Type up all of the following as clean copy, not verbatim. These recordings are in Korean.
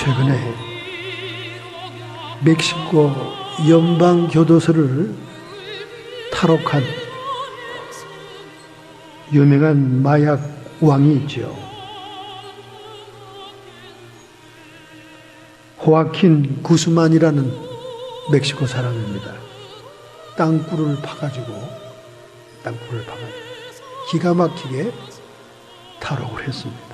최근에 멕시코 연방교도소를 탈옥한 유명한 마약 왕이 있죠. 호아킨 구스만이라는 멕시코 사람입니다. 땅굴을 파가지고 기가 막히게 탈옥을 했습니다.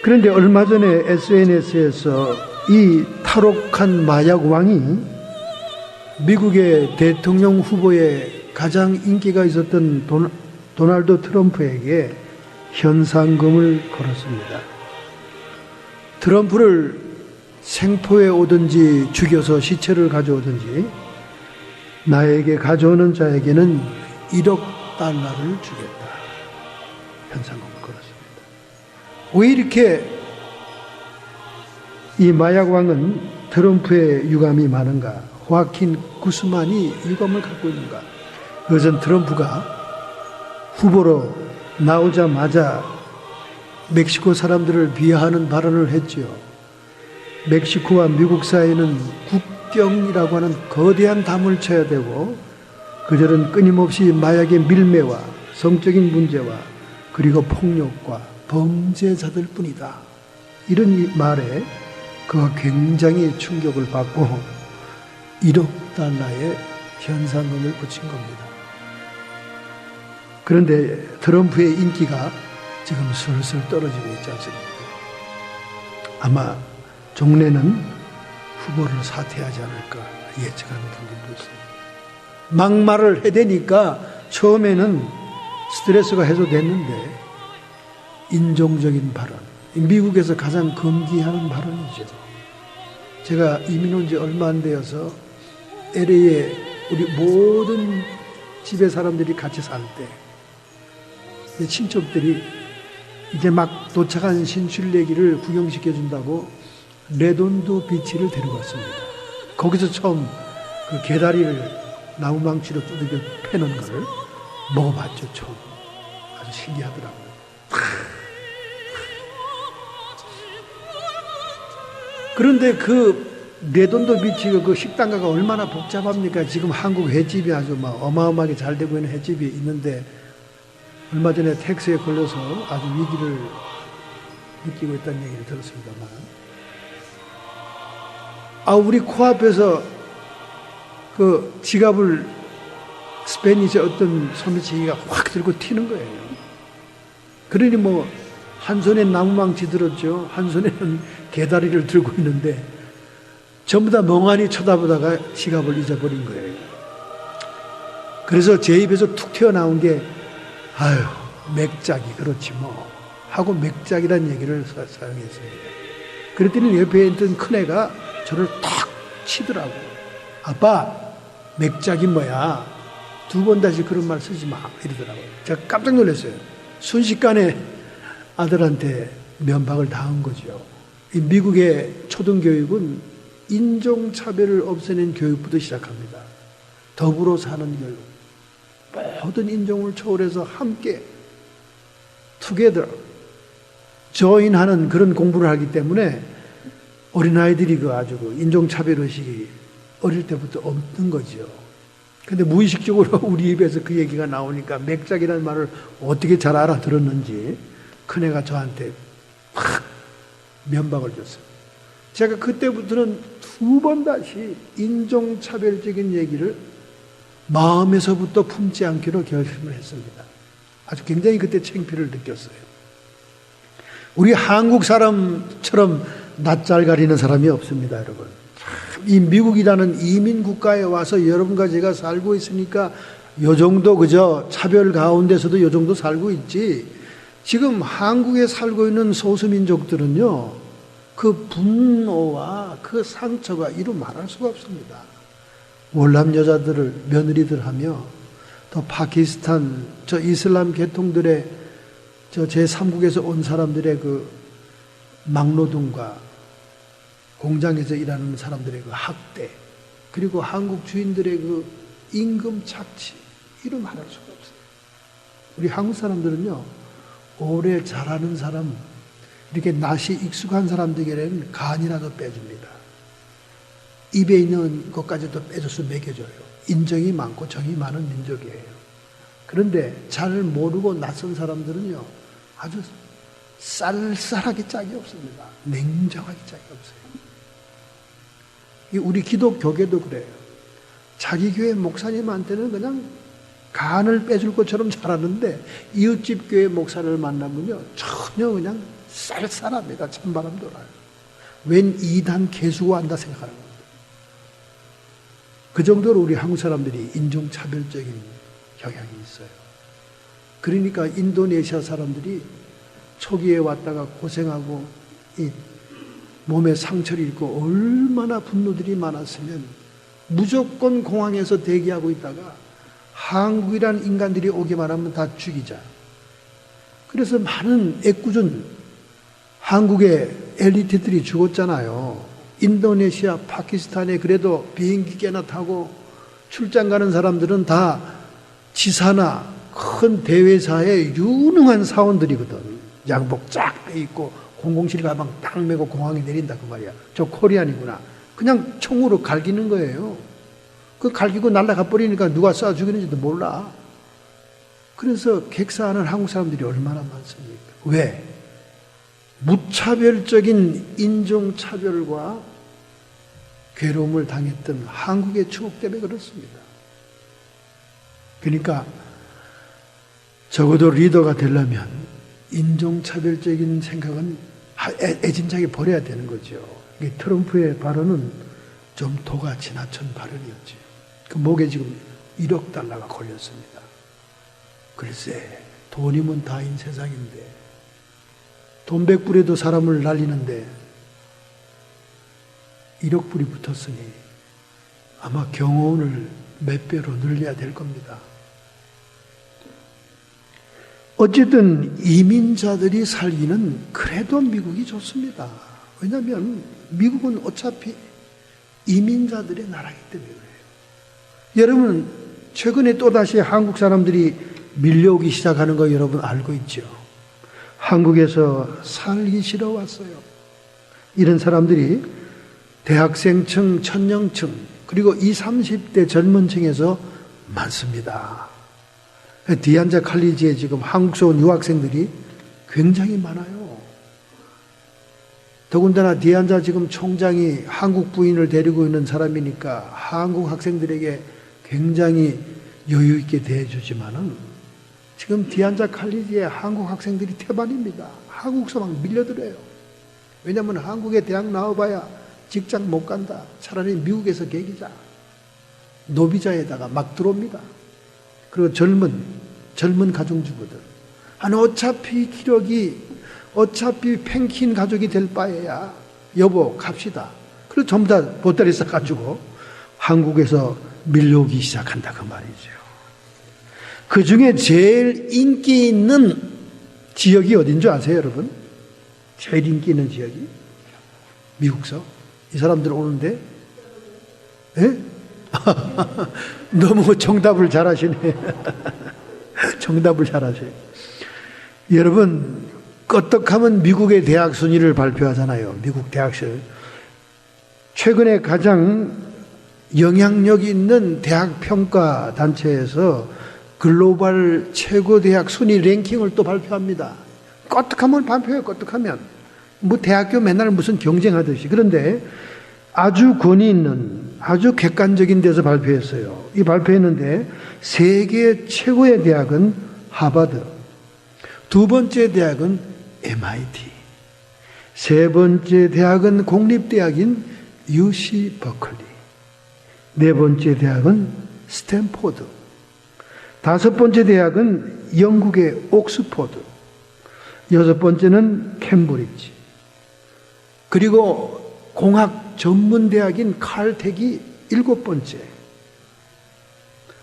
그런데 얼마 전에 SNS에서 이 탈옥한 마약 왕이 미국의 대통령 후보에 가장 인기가 있었던 도널드 트럼프에게 현상금을 걸었습니다. 트럼프를 생포해 오든지 죽여서 시체를 가져오든지 나에게 가져오는 자에게는 1억 달러를 주겠다. 현상금을 걸었습니다. 왜 이렇게 이 마약 왕은 트럼프의 유감이 많은가? 호아킨 구스만이 유감을 갖고 있는가? 그것은 트럼프가 후보로 나오자마자 멕시코 사람들을 비하하는 발언을 했지요. 멕시코와 미국 사이에는 국경이라고 하는 거대한 담을 쳐야 되고 그들은 끊임없이 마약의 밀매와 성적인 문제와 그리고 폭력과 범죄자들 뿐이다. 이런 말에 그가 굉장히 충격을 받고 1억 달러의 현상금을 붙인 겁니다. 그런데 트럼프의 인기가 지금 슬슬 떨어지고 있지 않습니까? 아마 종래는 후보를 사퇴하지 않을까 예측하는 분들도 있습니다. 막말을 해대니까 처음에는 스트레스가 해소됐는데 인종적인 발언, 미국에서 가장 금기하는 발언이죠. 제가 이민 온 지 얼마 안 되어서 LA에 우리 모든 집에 사람들이 같이 살 때 친척들이 이제 막 도착한 신출내기를 구경시켜준다고 레돈도 비치를 데려갔습니다. 거기서 처음 그 개다리를 나무망치로 두들겨 패는 거를 먹어봤죠. 처음. 아주 신기하더라고요. 그런데 그 레돈도 비치가 그 식당가가 얼마나 복잡합니까? 지금 한국 횟집이 아주 막 어마어마하게 잘 되고 있는 횟집이 있는데 얼마 전에 텍스에 걸려서 아주 위기를 느끼고 있다는 얘기를 들었습니다만, 우리 코앞에서 그 지갑을 스페니시 어떤 소매치기가 확 들고 튀는 거예요. 그러니 뭐 한 손에 나무망치 들었죠. 한 손에는 개다리를 들고 있는데 전부 다 멍하니 쳐다보다가 지갑을 잊어버린 거예요. 그래서 제 입에서 툭 튀어나온 게 아유 맥작이 그렇지 뭐 하고 맥작이라는 얘기를 사용했습니다. 그랬더니 옆에 있던 큰애가 저를 탁 치더라고. 아빠 맥작이 뭐야? 2번 다시 그런 말 쓰지 마 이러더라고요. 제가 깜짝 놀랐어요. 순식간에 아들한테 면박을 당한 거죠. 이 미국의 초등교육은 인종차별을 없애는 교육부터 시작합니다. 더불어 사는 교육. 모든 인종을 초월해서 함께 together join하는 그런 공부를 하기 때문에 어린아이들이 그 아주 그 인종차별의식이 어릴 때부터 없는 거죠. 근데 무의식적으로 우리 입에서 그 얘기가 나오니까 맥작이라는 말을 어떻게 잘 알아들었는지 큰애가 저한테 확 면박을 줬어요. 제가 그때부터는 2번 다시 인종차별적인 얘기를 마음에서부터 품지 않기로 결심을 했습니다. 아주 굉장히 그때 창피를 느꼈어요. 우리 한국 사람처럼 낯잘 가리는 사람이 없습니다, 여러분. 이 미국이라는 이민 국가에 와서 여러분과 제가 살고 있으니까 요 정도 그저 차별 가운데서도 요 정도 살고 있지. 지금 한국에 살고 있는 소수민족들은요, 그 분노와 그 상처가 이루 말할 수가 없습니다. 월남 여자들을 며느리들 하며 또 파키스탄 저 이슬람 계통들의 저 제3국에서 온 사람들의 그 막노동과 공장에서 일하는 사람들의 그 학대, 그리고 한국 주인들의 그 임금 착취, 이루 말할 수가 없어요. 우리 한국 사람들은요, 오래 잘하는 사람, 이렇게 낯이 익숙한 사람들에게는 간이라도 빼줍니다. 입에 있는 것까지도 빼줘서 먹여줘요. 인정이 많고 정이 많은 민족이에요. 그런데 잘 모르고 낯선 사람들은요, 아주 쌀쌀하게 짝이 없습니다. 냉정하게 짝이 없어요. 우리 기독교계도 그래요. 자기 교회 목사님한테는 그냥 간을 빼줄 것처럼 잘하는데 이웃집 교회 목사를 만나면요, 전혀 그냥 쌀쌀합니다. 찬바람 돌아요. 웬 이단 개수가 한다 생각하는 겁니다. 그 정도로 우리 한국 사람들이 인종차별적인 경향이 있어요. 그러니까 인도네시아 사람들이 초기에 왔다가 고생하고 이 몸에 상처를 입고 얼마나 분노들이 많았으면 무조건 공항에서 대기하고 있다가 한국이라는 인간들이 오기만 하면 다 죽이자. 그래서 많은 애꿎은 한국의 엘리트들이 죽었잖아요. 인도네시아, 파키스탄에 그래도 비행기 꽤나 타고 출장 가는 사람들은 다 지사나 큰 대회사의 유능한 사원들이거든. 양복 쫙 빼입고 007 가방 딱 메고 공항에 내린다 그 말이야. 저 코리안이구나. 그냥 총으로 갈기는 거예요. 그 갈기고 날아가 버리니까 누가 쏴 죽이는지도 몰라. 그래서 객사하는 한국 사람들이 얼마나 많습니까? 왜? 무차별적인 인종차별과 괴로움을 당했던 한국의 추억 때문에 그렇습니다. 그러니까 적어도 리더가 되려면 인종차별적인 생각은 애진작에 버려야 되는 거죠. 트럼프의 발언은 좀 도가 지나친 발언이었죠. 그 목에 지금 1억 달러가 걸렸습니다. 글쎄, 돈이면 다인 세상인데 돈 100불에도 사람을 날리는데 1억 불이 붙었으니 아마 경호원을 몇 배로 늘려야 될 겁니다. 어쨌든 이민자들이 살기는 그래도 미국이 좋습니다. 왜냐하면 미국은 어차피 이민자들의 나라이기 때문에 그래요. 여러분, 최근에 또다시 한국 사람들이 밀려오기 시작하는 거 여러분 알고 있죠? 한국에서 살기 싫어 왔어요. 이런 사람들이 대학생층, 청년층, 그리고 20, 30대 젊은 층에서 많습니다. 디안자 칼리지에 지금 한국에서 온 유학생들이 굉장히 많아요. 더군다나 디안자 지금 총장이 한국 부인을 데리고 있는 사람이니까 한국 학생들에게 굉장히 여유 있게 대해주지만은 지금 디안자 칼리지에 한국 학생들이 태반입니다. 한국서 막 밀려들어요. 왜냐하면 한국에 대학 나와봐야 직장 못 간다. 차라리 미국에서 계기자. 노비자에다가 막 들어옵니다. 그리고 젊은 가정주부들. 아니, 어차피 기력이, 어차피 팽킨 가족이 될 바에야 여보 갑시다. 그리고 전부 다 보따리 싸가지고 한국에서 밀려오기 시작한다 그 말이죠. 그 중에 제일 인기 있는 지역이 어딘 줄 아세요, 여러분? 제일 인기 있는 지역이? 미국서. 이 사람들 오는데, 예? 너무 정답을 잘하시네. 정답을 잘하세요. 여러분, 껐떡하면 미국의 대학 순위를 발표하잖아요. 미국 대학 순위. 최근에 가장 영향력 있는 대학 평가 단체에서 글로벌 최고 대학 순위 랭킹을 또 발표합니다. 껐떡하면 발표해요. 껐떡하면 뭐 대학교 맨날 무슨 경쟁하듯이. 그런데 아주 권위 있는, 아주 객관적인 데서 발표했어요. 이 발표했는데 세계 최고의 대학은 하버드, 두 번째 대학은 MIT, 세 번째 대학은 공립대학인 UC 버클리, 네 번째 대학은 스탠포드, 다섯 번째 대학은 영국의 옥스포드, 여섯 번째는 캠브리지, 그리고 공학 전문대학인 칼텍이 일곱 번째,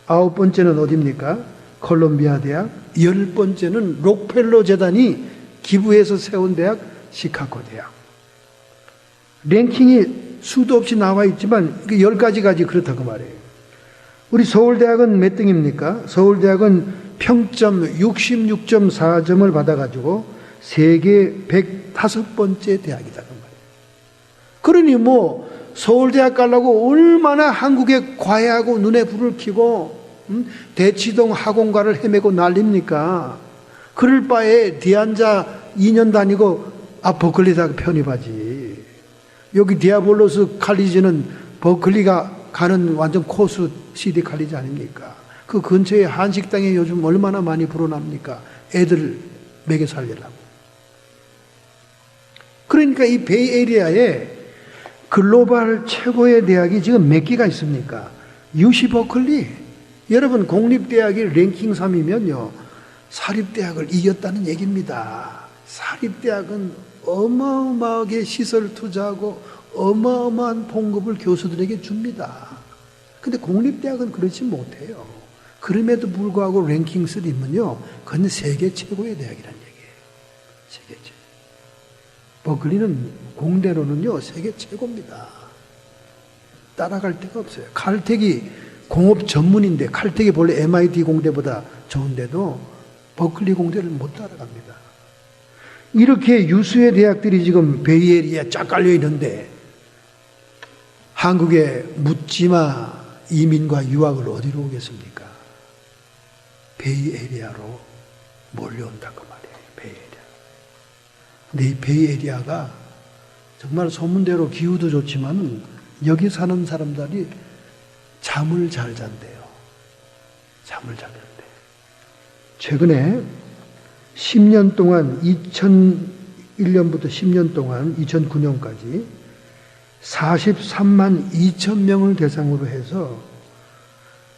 아홉 번째는 어디입니까? 콜롬비아 대학, 열 번째는 록펠러 재단이 기부해서 세운 대학 시카고 대학. 랭킹이 수도 없이 나와 있지만 10가지까지 그렇다고 말해요. 우리 서울대학은 몇 등입니까? 서울대학은 평점 66.4점을 받아가지고 세계 105번째 대학이다 그 말이에요. 그러니 뭐 서울대학 가려고 얼마나 한국에 과외하고 눈에 불을 켜고 대치동 학원가를 헤매고 난립니까? 그럴 바에 디안자 2년 다니고 버클리다 편입하지. 여기 디아볼로스 칼리지는 버클리가 가는 완전 코스 CD 칼리지 아닙니까? 그 근처에 한식당에 요즘 얼마나 많이 불어납니까? 애들 먹여 살리려고. 그러니까 이 베이에리아에 글로벌 최고의 대학이 지금 몇 개가 있습니까? UC 버클리. 여러분 공립대학이 랭킹 3위면요 사립대학을 이겼다는 얘기입니다. 사립대학은 어마어마하게 시설 투자하고 어마어마한 봉급을 교수들에게 줍니다. 근데 공립대학은 그렇지 못해요. 그럼에도 불구하고 랭킹 3면요 그건 세계 최고의 대학이라는 얘기예요. 세계 최고. 버클리는 공대로는요 세계 최고입니다. 따라갈 데가 없어요. 칼텍이 공업 전문인데 칼텍이 본래 MIT 공대보다 좋은데도 버클리 공대를 못 따라갑니다. 이렇게 유수의 대학들이 지금 베이에리아에 쫙 깔려 있는데 한국의 묻지마 이민과 유학을 어디로 오겠습니까? 베이에리아로 몰려온다고 말이에요. 베이에리아. 근데 이 베이에리아가 정말 소문대로 기후도 좋지만 여기 사는 사람들이 잠을 잘 잔대요. 잠을 잘 잔대요. 최근에 10년 동안 2001년부터 10년 동안 2009년까지 43만 2천 명을 대상으로 해서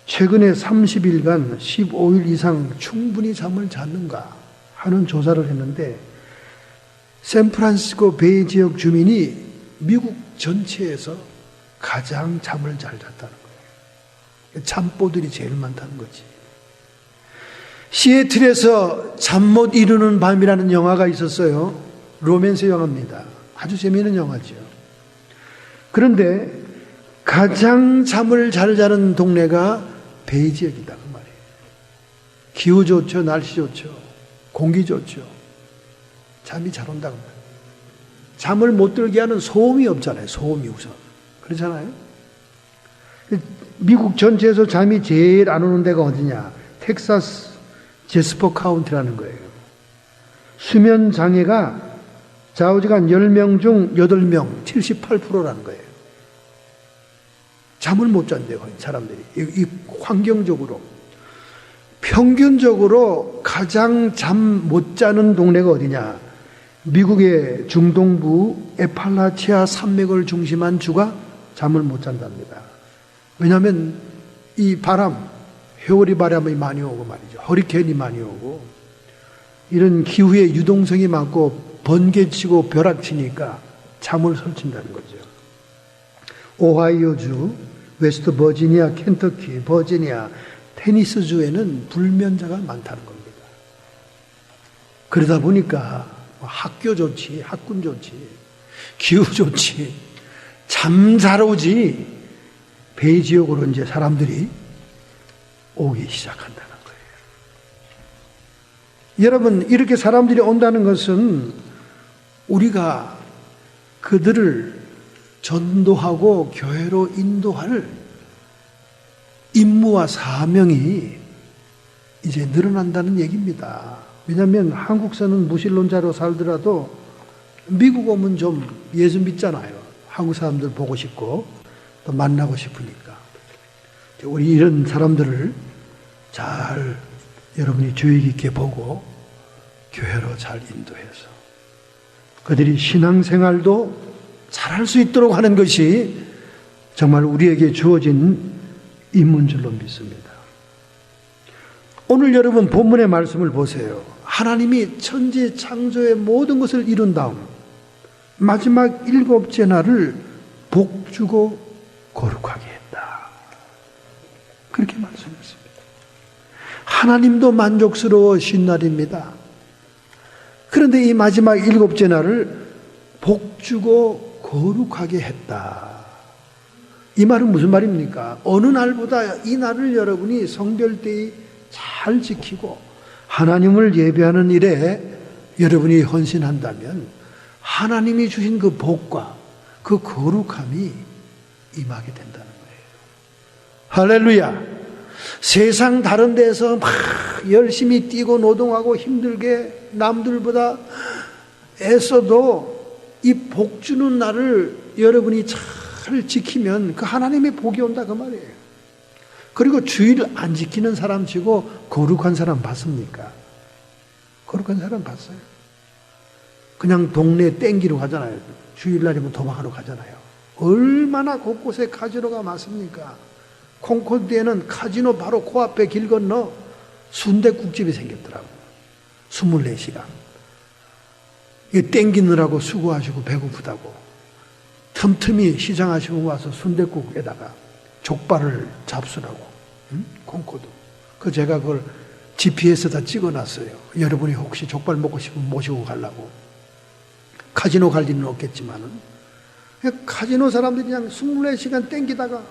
최근에 30일간 15일 이상 충분히 잠을 잤는가 하는 조사를 했는데 샌프란시스코 베이 지역 주민이 미국 전체에서 가장 잠을 잘 잤다는 거예요. 잠보들이 제일 많다는 거지. 시애틀에서 잠 못 이루는 밤이라는 영화가 있었어요. 로맨스 영화입니다. 아주 재미있는 영화죠. 그런데 가장 잠을 잘 자는 동네가 베이 지역이다 그 말이에요. 기후 좋죠, 날씨 좋죠, 공기 좋죠. 잠이 잘 온다고 말이에요. 잠을 못 들게 하는 소음이 없잖아요. 소음이 우선. 그렇잖아요. 미국 전체에서 잠이 제일 안 오는 데가 어디냐? 텍사스 제스퍼 카운티라는 거예요. 수면 장애가 좌우지간 10명 중 8명, 78%라는 거예요. 잠을 못 잔대요, 사람들이. 이 환경적으로. 평균적으로 가장 잠 못 자는 동네가 어디냐? 미국의 중동부 에팔라치아 산맥을 중심한 주가 잠을 못 잔답니다. 왜냐하면 이 바람, 회오리 바람이 많이 오고 말이죠. 허리케인이 많이 오고 이런 기후의 유동성이 많고 번개치고 벼락치니까 잠을 설친다는 거죠. 오하이오주, 웨스트 버지니아, 켄터키, 버지니아, 테니스주에는 불면자가 많다는 겁니다. 그러다 보니까 학교 좋지, 학군 좋지, 기후 좋지, 잠 잘 오지, 베이 지역으로 이제 사람들이 오기 시작한다는 거예요. 여러분, 이렇게 사람들이 온다는 것은 우리가 그들을 전도하고 교회로 인도할 임무와 사명이 이제 늘어난다는 얘기입니다. 왜냐하면 한국사는 무신론자로 살더라도 미국 오면 좀 예수 믿잖아요. 한국 사람들 보고 싶고 또 만나고 싶으니까. 우리 이런 사람들을 잘 여러분이 주의 깊게 보고 교회로 잘 인도해서 그들이 신앙생활도 잘할 수 있도록 하는 것이 정말 우리에게 주어진 임무인 줄로 믿습니다. 오늘 여러분 본문의 말씀을 보세요. 하나님이 천지 창조의 모든 것을 이룬 다음 마지막 7째 날을 복주고 거룩하게 했다. 그렇게 말씀했습니다. 하나님도 만족스러워신 날입니다. 그런데 이 마지막 7째 날을 복주고 거룩하게 했다. 이 말은 무슨 말입니까? 어느 날보다 이 날을 여러분이 성별되이 잘 지키고 하나님을 예배하는 일에 여러분이 헌신한다면 하나님이 주신 그 복과 그 거룩함이 임하게 된다는 거예요. 할렐루야. 세상 다른 데서 막 열심히 뛰고 노동하고 힘들게 남들보다 애써도 이 복 주는 날을 여러분이 잘 지키면 그 하나님의 복이 온다 그 말이에요. 그리고 주일 안 지키는 사람 치고 거룩한 사람 봤습니까? 거룩한 사람 봤어요? 그냥 동네 땡기러 가잖아요. 주일날이면 도망하러 가잖아요. 얼마나 곳곳에 카지노가 많습니까? 콩코드에는 카지노 바로 코앞에 길 건너 순댓국집이 생겼더라고요. 24시간. 이 땡기느라고 수고하시고 배고프다고 틈틈이 시장하시고 와서 순댓국에다가 족발을 잡수라고. 콩코드. 제가 그걸 GPS에다 찍어놨어요. 여러분이 혹시 족발 먹고 싶으면 모시고 가려고. 카지노 갈 일은 없겠지만은 카지노 사람들이 그냥 24시간 땡기다가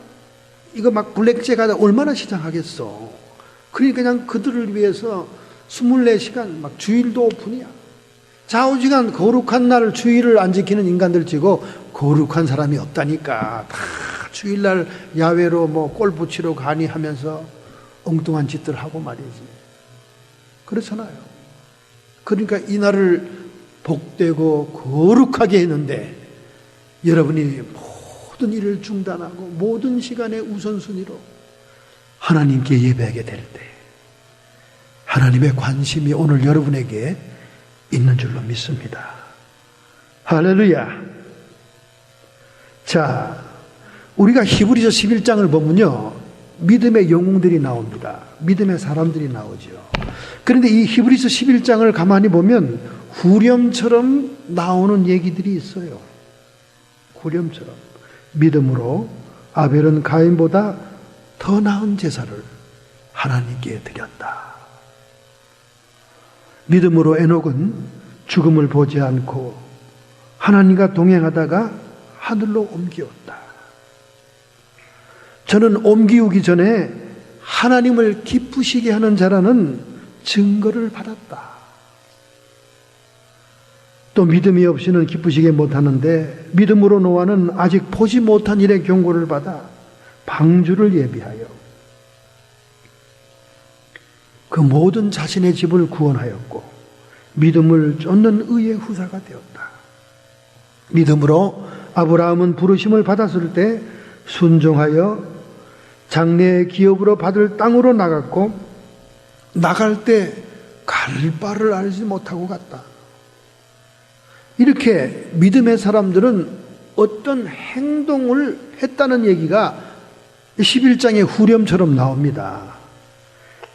이거 막 블랙잭 하다 얼마나 시장하겠어. 그러니까 그냥 그들을 위해서 24시간 막 주일도 오픈이야. 좌우지간 거룩한 날 주일을 안 지키는 인간들 치고 거룩한 사람이 없다니까. 다 주일날 야외로 뭐 골프 치러 가니 하면서 엉뚱한 짓들 하고 말이지. 그렇잖아요. 그러니까 이 날을 복되고 거룩하게 했는데 여러분이 모든 일을 중단하고 모든 시간의 우선순위로 하나님께 예배하게 될 때 하나님의 관심이 오늘 여러분에게 있는 줄로 믿습니다. 할렐루야. 자, 우리가 히브리서 11장을 보면요, 믿음의 영웅들이 나옵니다. 믿음의 사람들이 나오죠. 그런데 이 히브리서 11장을 가만히 보면 후렴처럼 나오는 얘기들이 있어요. 후렴처럼. 믿음으로 아벨은 가인보다 더 나은 제사를 하나님께 드렸다. 믿음으로 에녹은 죽음을 보지 않고 하나님과 동행하다가 하늘로 옮기었다. 저는 옮기우기 전에 하나님을 기쁘시게 하는 자라는 증거를 받았다. 또 믿음이 없이는 기쁘시게 못하는데 믿음으로 노아는 아직 보지 못한 일의 경고를 받아 방주를 예비하여 그 모든 자신의 집을 구원하였고 믿음을 쫓는 의의 후사가 되었다. 믿음으로 아브라함은 부르심을 받았을 때 순종하여 장래의 기업으로 받을 땅으로 나갔고 나갈 때 갈 바를 알지 못하고 갔다. 이렇게 믿음의 사람들은 어떤 행동을 했다는 얘기가 11장의 후렴처럼 나옵니다.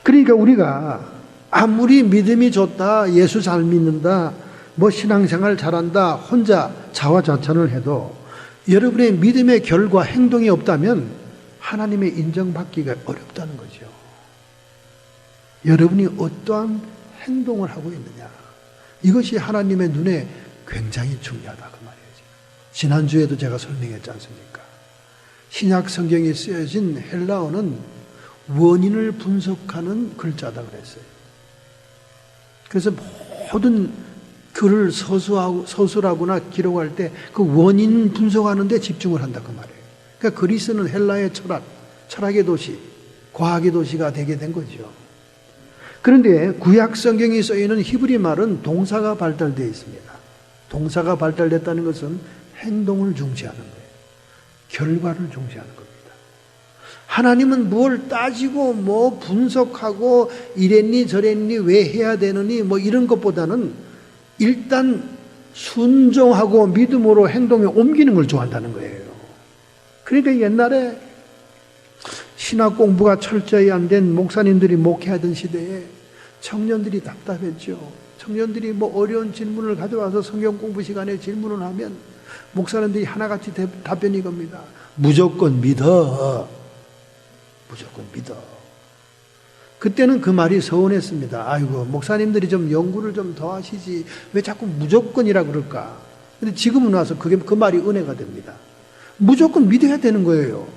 그러니까 우리가 아무리 믿음이 좋다, 예수 잘 믿는다, 뭐 신앙생활 잘한다, 혼자 자화자찬을 해도 여러분의 믿음의 결과, 행동이 없다면 하나님의 인정받기가 어렵다는 거죠. 여러분이 어떠한 행동을 하고 있느냐, 이것이 하나님의 눈에 굉장히 중요하다 그 말이에요. 지난주에도 제가 설명했지 않습니까? 신약 성경에 쓰여진 헬라어는 원인을 분석하는 글자다 그랬어요. 그래서 모든 글을 서술하거나 기록할 때 그 원인 분석하는 데 집중을 한다 그 말이에요. 그러니까 그리스는 헬라의 철학의 도시, 과학의 도시가 되게 된 거죠. 그런데 구약 성경에 쓰이는 히브리 말은 동사가 발달되어 있습니다. 동사가 발달됐다는 것은 행동을 중시하는 거예요. 결과를 중시하는 겁니다. 하나님은 뭘 따지고 뭐 분석하고 이랬니 저랬니 왜 해야 되느니 뭐 이런 것보다는 일단 순종하고 믿음으로 행동에 옮기는 걸 좋아한다는 거예요. 그러니까 옛날에 신학 공부가 철저히 안 된 목사님들이 목회하던 시대에 청년들이 답답했죠. 청년들이 뭐 어려운 질문을 가져와서 성경 공부 시간에 질문을 하면 목사님들이 하나같이 답변이 이겁니다. 무조건 믿어. 무조건 믿어. 그때는 그 말이 서운했습니다. 아이고, 목사님들이 좀 연구를 좀 더 하시지 왜 자꾸 무조건이라 그럴까? 근데 지금은 와서 그 말이 은혜가 됩니다. 무조건 믿어야 되는 거예요.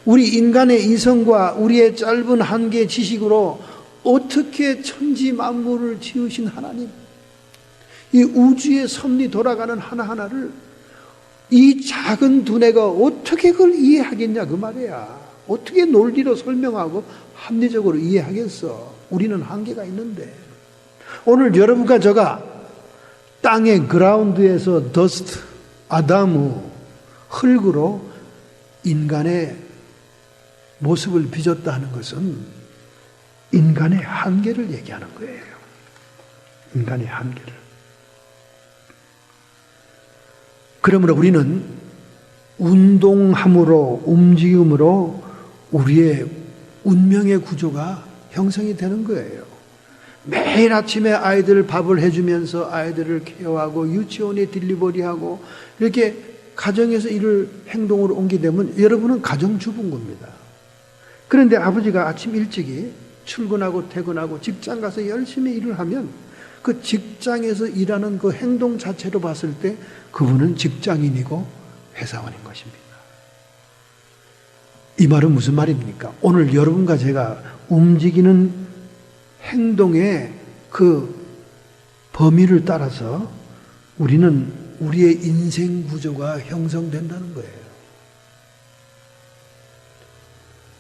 우리 인간의 이성과 우리의 짧은 한계 지식으로 어떻게 천지 만물을 지으신 하나님, 이 우주의 섭리 돌아가는 하나하나를 이 작은 두뇌가 어떻게 그걸 이해하겠냐 그 말이야. 어떻게 논리로 설명하고 합리적으로 이해하겠어. 우리는 한계가 있는데. 오늘 여러분과 저가 땅의 그라운드에서 더스트, 아담의 흙으로 인간의 모습을 빚었다 하는 것은 인간의 한계를 얘기하는 거예요. 인간의 한계를. 그러므로 우리는 운동함으로, 움직임으로 우리의 운명의 구조가 형성이 되는 거예요. 매일 아침에 아이들 밥을 해주면서 아이들을 케어하고 유치원에 딜리버리하고 이렇게 가정에서 일을 행동으로 옮기게 되면 여러분은 가정주부인 겁니다. 그런데 아버지가 아침 일찍이 출근하고 퇴근하고 직장 가서 열심히 일을 하면 그 직장에서 일하는 그 행동 자체로 봤을 때 그분은 직장인이고 회사원인 것입니다. 이 말은 무슨 말입니까? 오늘 여러분과 제가 움직이는 행동의 그 범위를 따라서 우리는 우리의 인생 구조가 형성된다는 거예요.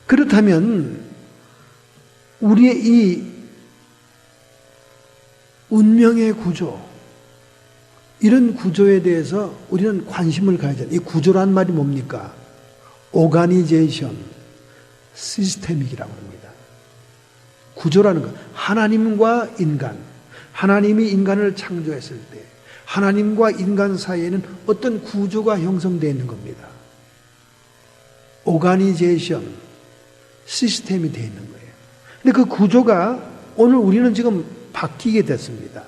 그렇다면 우리의 이 운명의 구조, 이런 구조에 대해서 우리는 관심을 가져야 돼요. 이 구조란 말이 뭡니까? 오가니제이션, 시스템이라고 합니다. 구조라는 것, 하나님과 인간, 하나님이 인간을 창조했을 때 하나님과 인간 사이에는 어떤 구조가 형성되어 있는 겁니다. 오가니제이션, 시스템이 되어 있는 거예요. 근데 그 구조가 오늘 우리는 지금 바뀌게 됐습니다.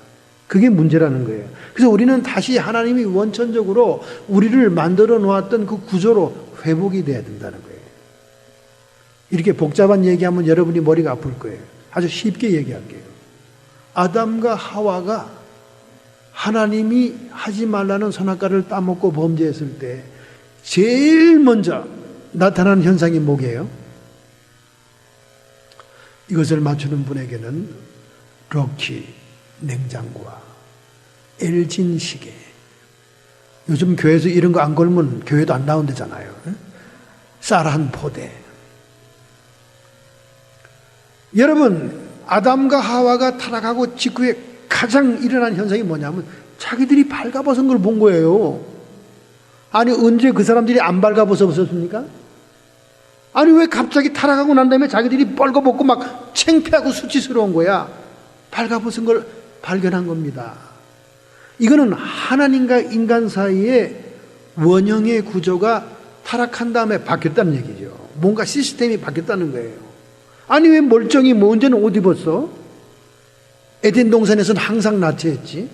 그게 문제라는 거예요. 그래서 우리는 다시 하나님이 원천적으로 우리를 만들어 놓았던 그 구조로 회복이 돼야 된다는 거예요. 이렇게 복잡한 얘기하면 여러분이 머리가 아플 거예요. 아주 쉽게 얘기할게요. 아담과 하와가 하나님이 하지 말라는 선악과를 따먹고 범죄했을 때 제일 먼저 나타나는 현상이 뭐게요? 이것을 맞추는 분에게는 럭키 냉장고와 LG 시계, 요즘 교회에서 이런 거 안 걸면 교회도 안 나온다잖아요. 쌀 한 포대. 여러분, 아담과 하와가 타락하고 직후에 가장 일어난 현상이 뭐냐면 자기들이 발가벗은 걸 본 거예요. 아니 언제 그 사람들이 안 발가벗었습니까? 아니 왜 갑자기 타락하고 난 다음에 자기들이 뻘거벗고 막 창피하고 수치스러운 거야. 발가벗은 걸 발견한 겁니다. 이거는 하나님과 인간 사이의 원형의 구조가 타락한 다음에 바뀌었다는 얘기죠. 뭔가 시스템이 바뀌었다는 거예요. 아니 왜 멀쩡히 뭐 언제는 옷 입었어? 에덴 동산에서는 항상 나체했지.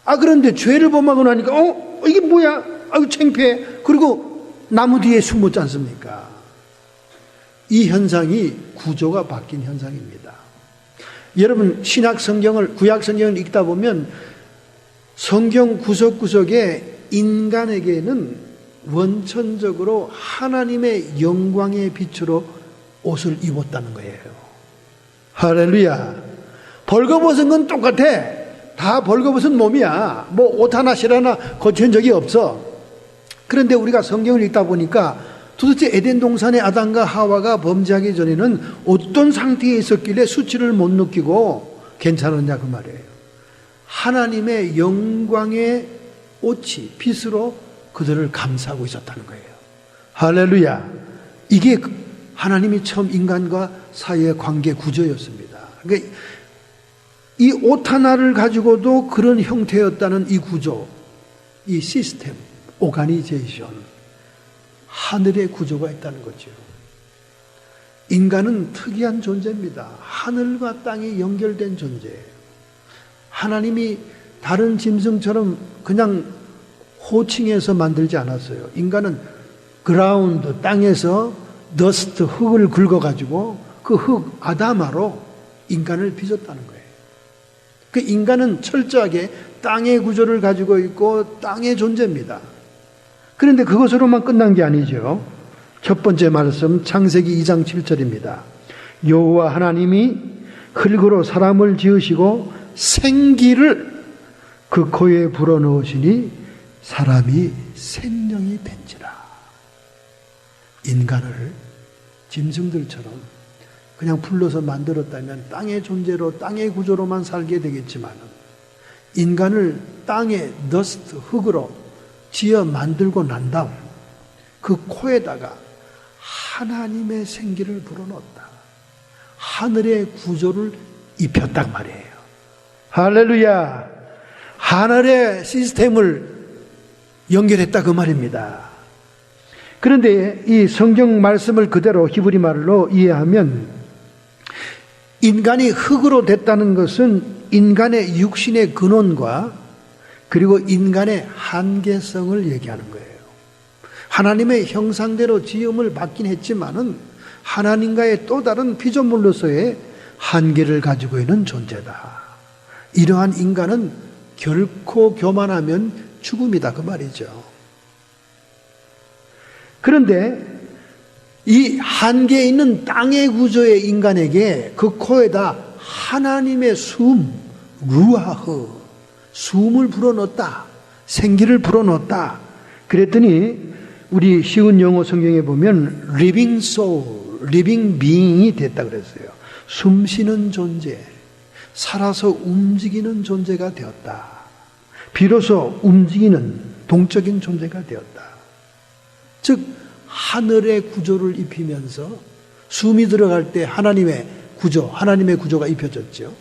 아 그런데 죄를 범하고 나니까 이게 뭐야? 아유 창피해. 그리고 나무 뒤에 숨었지 않습니까? 이 현상이 구조가 바뀐 현상입니다. 여러분 신약 성경을, 구약 성경을 읽다 보면 성경 구석구석에 인간에게는 원천적으로 하나님의 영광의 빛으로 옷을 입었다는 거예요. 할렐루야. 벌거벗은 건 똑같아. 다 벌거벗은 몸이야. 뭐 옷 하나 실 하나 거친 적이 없어. 그런데 우리가 성경을 읽다 보니까 도대체 에덴 동산의 아담과 하와가 범죄하기 전에는 어떤 상태에 있었길래 수치를 못 느끼고 괜찮았냐 그 말이에요. 하나님의 영광의 옷이 빛으로 그들을 감싸고 있었다는 거예요. 할렐루야. 이게 하나님이 처음 인간과 사이의 관계 구조였습니다. 그러니까 이 옷 하나를 가지고도 그런 형태였다는 이 구조, 이 시스템, 오가니제이션, 하늘의 구조가 있다는 거죠. 인간은 특이한 존재입니다. 하늘과 땅이 연결된 존재예요. 하나님이 다른 짐승처럼 그냥 호칭해서 만들지 않았어요. 인간은 그라운드, 땅에서 더스트, 흙을 긁어가지고 그 흙, 아담아로 인간을 빚었다는 거예요. 그 인간은 철저하게 땅의 구조를 가지고 있고 땅의 존재입니다. 그런데 그것으로만 끝난 게 아니죠. 첫 번째 말씀 창세기 2장 7절입니다. 여호와 하나님이 흙으로 사람을 지으시고 생기를 그 코에 불어넣으시니 사람이 생명이 된지라. 인간을 짐승들처럼 그냥 불러서 만들었다면 땅의 존재로, 땅의 구조로만 살게 되겠지만, 인간을 땅의 더스트, 흙으로 지어 만들고 난 다음 그 코에다가 하나님의 생기를 불어넣었다. 하늘의 구조를 입혔단 말이에요. 할렐루야. 하늘의 시스템을 연결했다 그 말입니다. 그런데 이 성경 말씀을 그대로 히브리 말로 이해하면 인간이 흙으로 됐다는 것은 인간의 육신의 근원과 그리고 인간의 한계성을 얘기하는 거예요. 하나님의 형상대로 지음을 받긴 했지만은 하나님과의 또 다른 피조물로서의 한계를 가지고 있는 존재다. 이러한 인간은 결코 교만하면 죽음이다 그 말이죠. 그런데 이 한계에 있는 땅의 구조의 인간에게 그 코에다 하나님의 숨, 루아흐, 숨을 불어넣었다. 생기를 불어넣었다. 그랬더니 우리 쉬운 영어 성경에 보면 living soul, living being이 됐다 그랬어요. 숨쉬는 존재, 살아서 움직이는 존재가 되었다. 비로소 움직이는 동적인 존재가 되었다. 즉 하늘의 구조를 입히면서 숨이 들어갈 때 하나님의 구조가 입혀졌죠.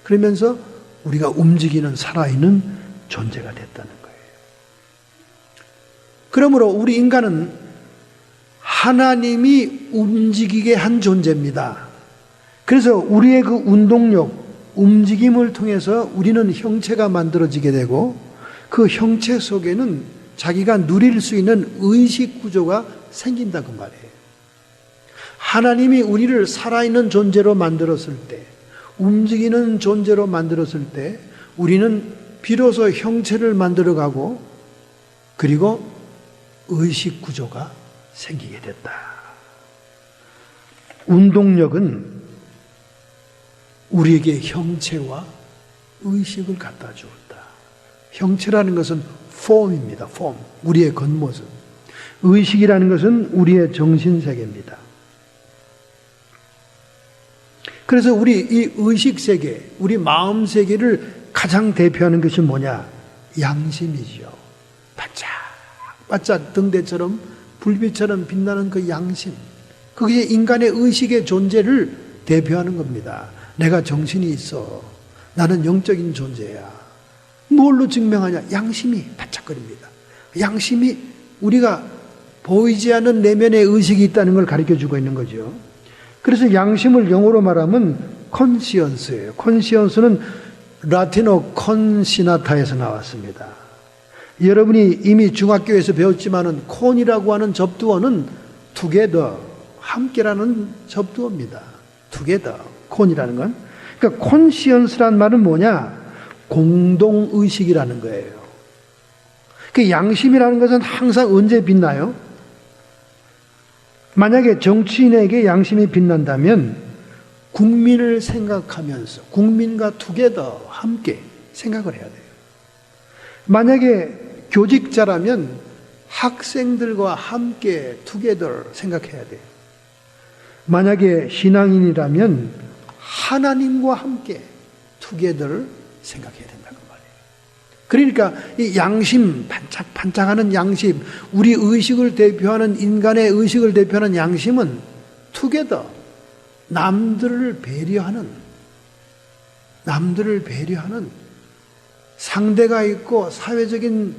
그러면서 우리가 움직이는 살아있는 존재가 됐다는 거예요. 그러므로 우리 인간은 하나님이 움직이게 한 존재입니다. 그래서 우리의 그 운동력, 움직임을 통해서 우리는 형체가 만들어지게 되고 그 형체 속에는 자기가 누릴 수 있는 의식 구조가 생긴다 그 말이에요. 하나님이 우리를 살아있는 존재로 만들었을 때, 움직이는 존재로 만들었을 때 우리는 비로소 형체를 만들어가고 그리고 의식 구조가 생기게 됐다. 운동력은 우리에게 형체와 의식을 갖다 주었다. 형체라는 것은 폼입니다. 폼, 우리의 겉모습. 의식이라는 것은 우리의 정신세계입니다. 그래서 우리 이 의식세계, 우리 마음세계를 가장 대표하는 것이 뭐냐? 양심이죠. 반짝반짝 등대처럼 불빛처럼 빛나는 그 양심. 그게 인간의 의식의 존재를 대표하는 겁니다. 내가 정신이 있어. 나는 영적인 존재야. 뭘로 증명하냐? 양심이 반짝거립니다. 양심이 우리가 보이지 않는 내면의 의식이 있다는 걸 가르쳐주고 있는 거죠. 그래서 양심을 영어로 말하면 conscience예요. conscience는 라틴어 consignata에서 나왔습니다. 여러분이 이미 중학교에서 배웠지만은 con이라고 하는 접두어는 together, 함께라는 접두어입니다. together, con이라는 건. 그러니까 conscience란 말은 뭐냐? 공동의식이라는 거예요. 그 양심이라는 것은 항상 언제 빛나요? 만약에 정치인에게 양심이 빛난다면 국민을 생각하면서 국민과 투게더 함께 생각을 해야 돼요. 만약에 교직자라면 학생들과 함께 투게더 생각해야 돼요. 만약에 신앙인이라면 하나님과 함께 투게더를 생각해야 된다는 말이에요. 그러니까 이 양심, 반짝반짝하는 양심, 우리 의식을 대표하는, 인간의 의식을 대표하는 양심은 투게더, 남들을 배려하는 상대가 있고 사회적인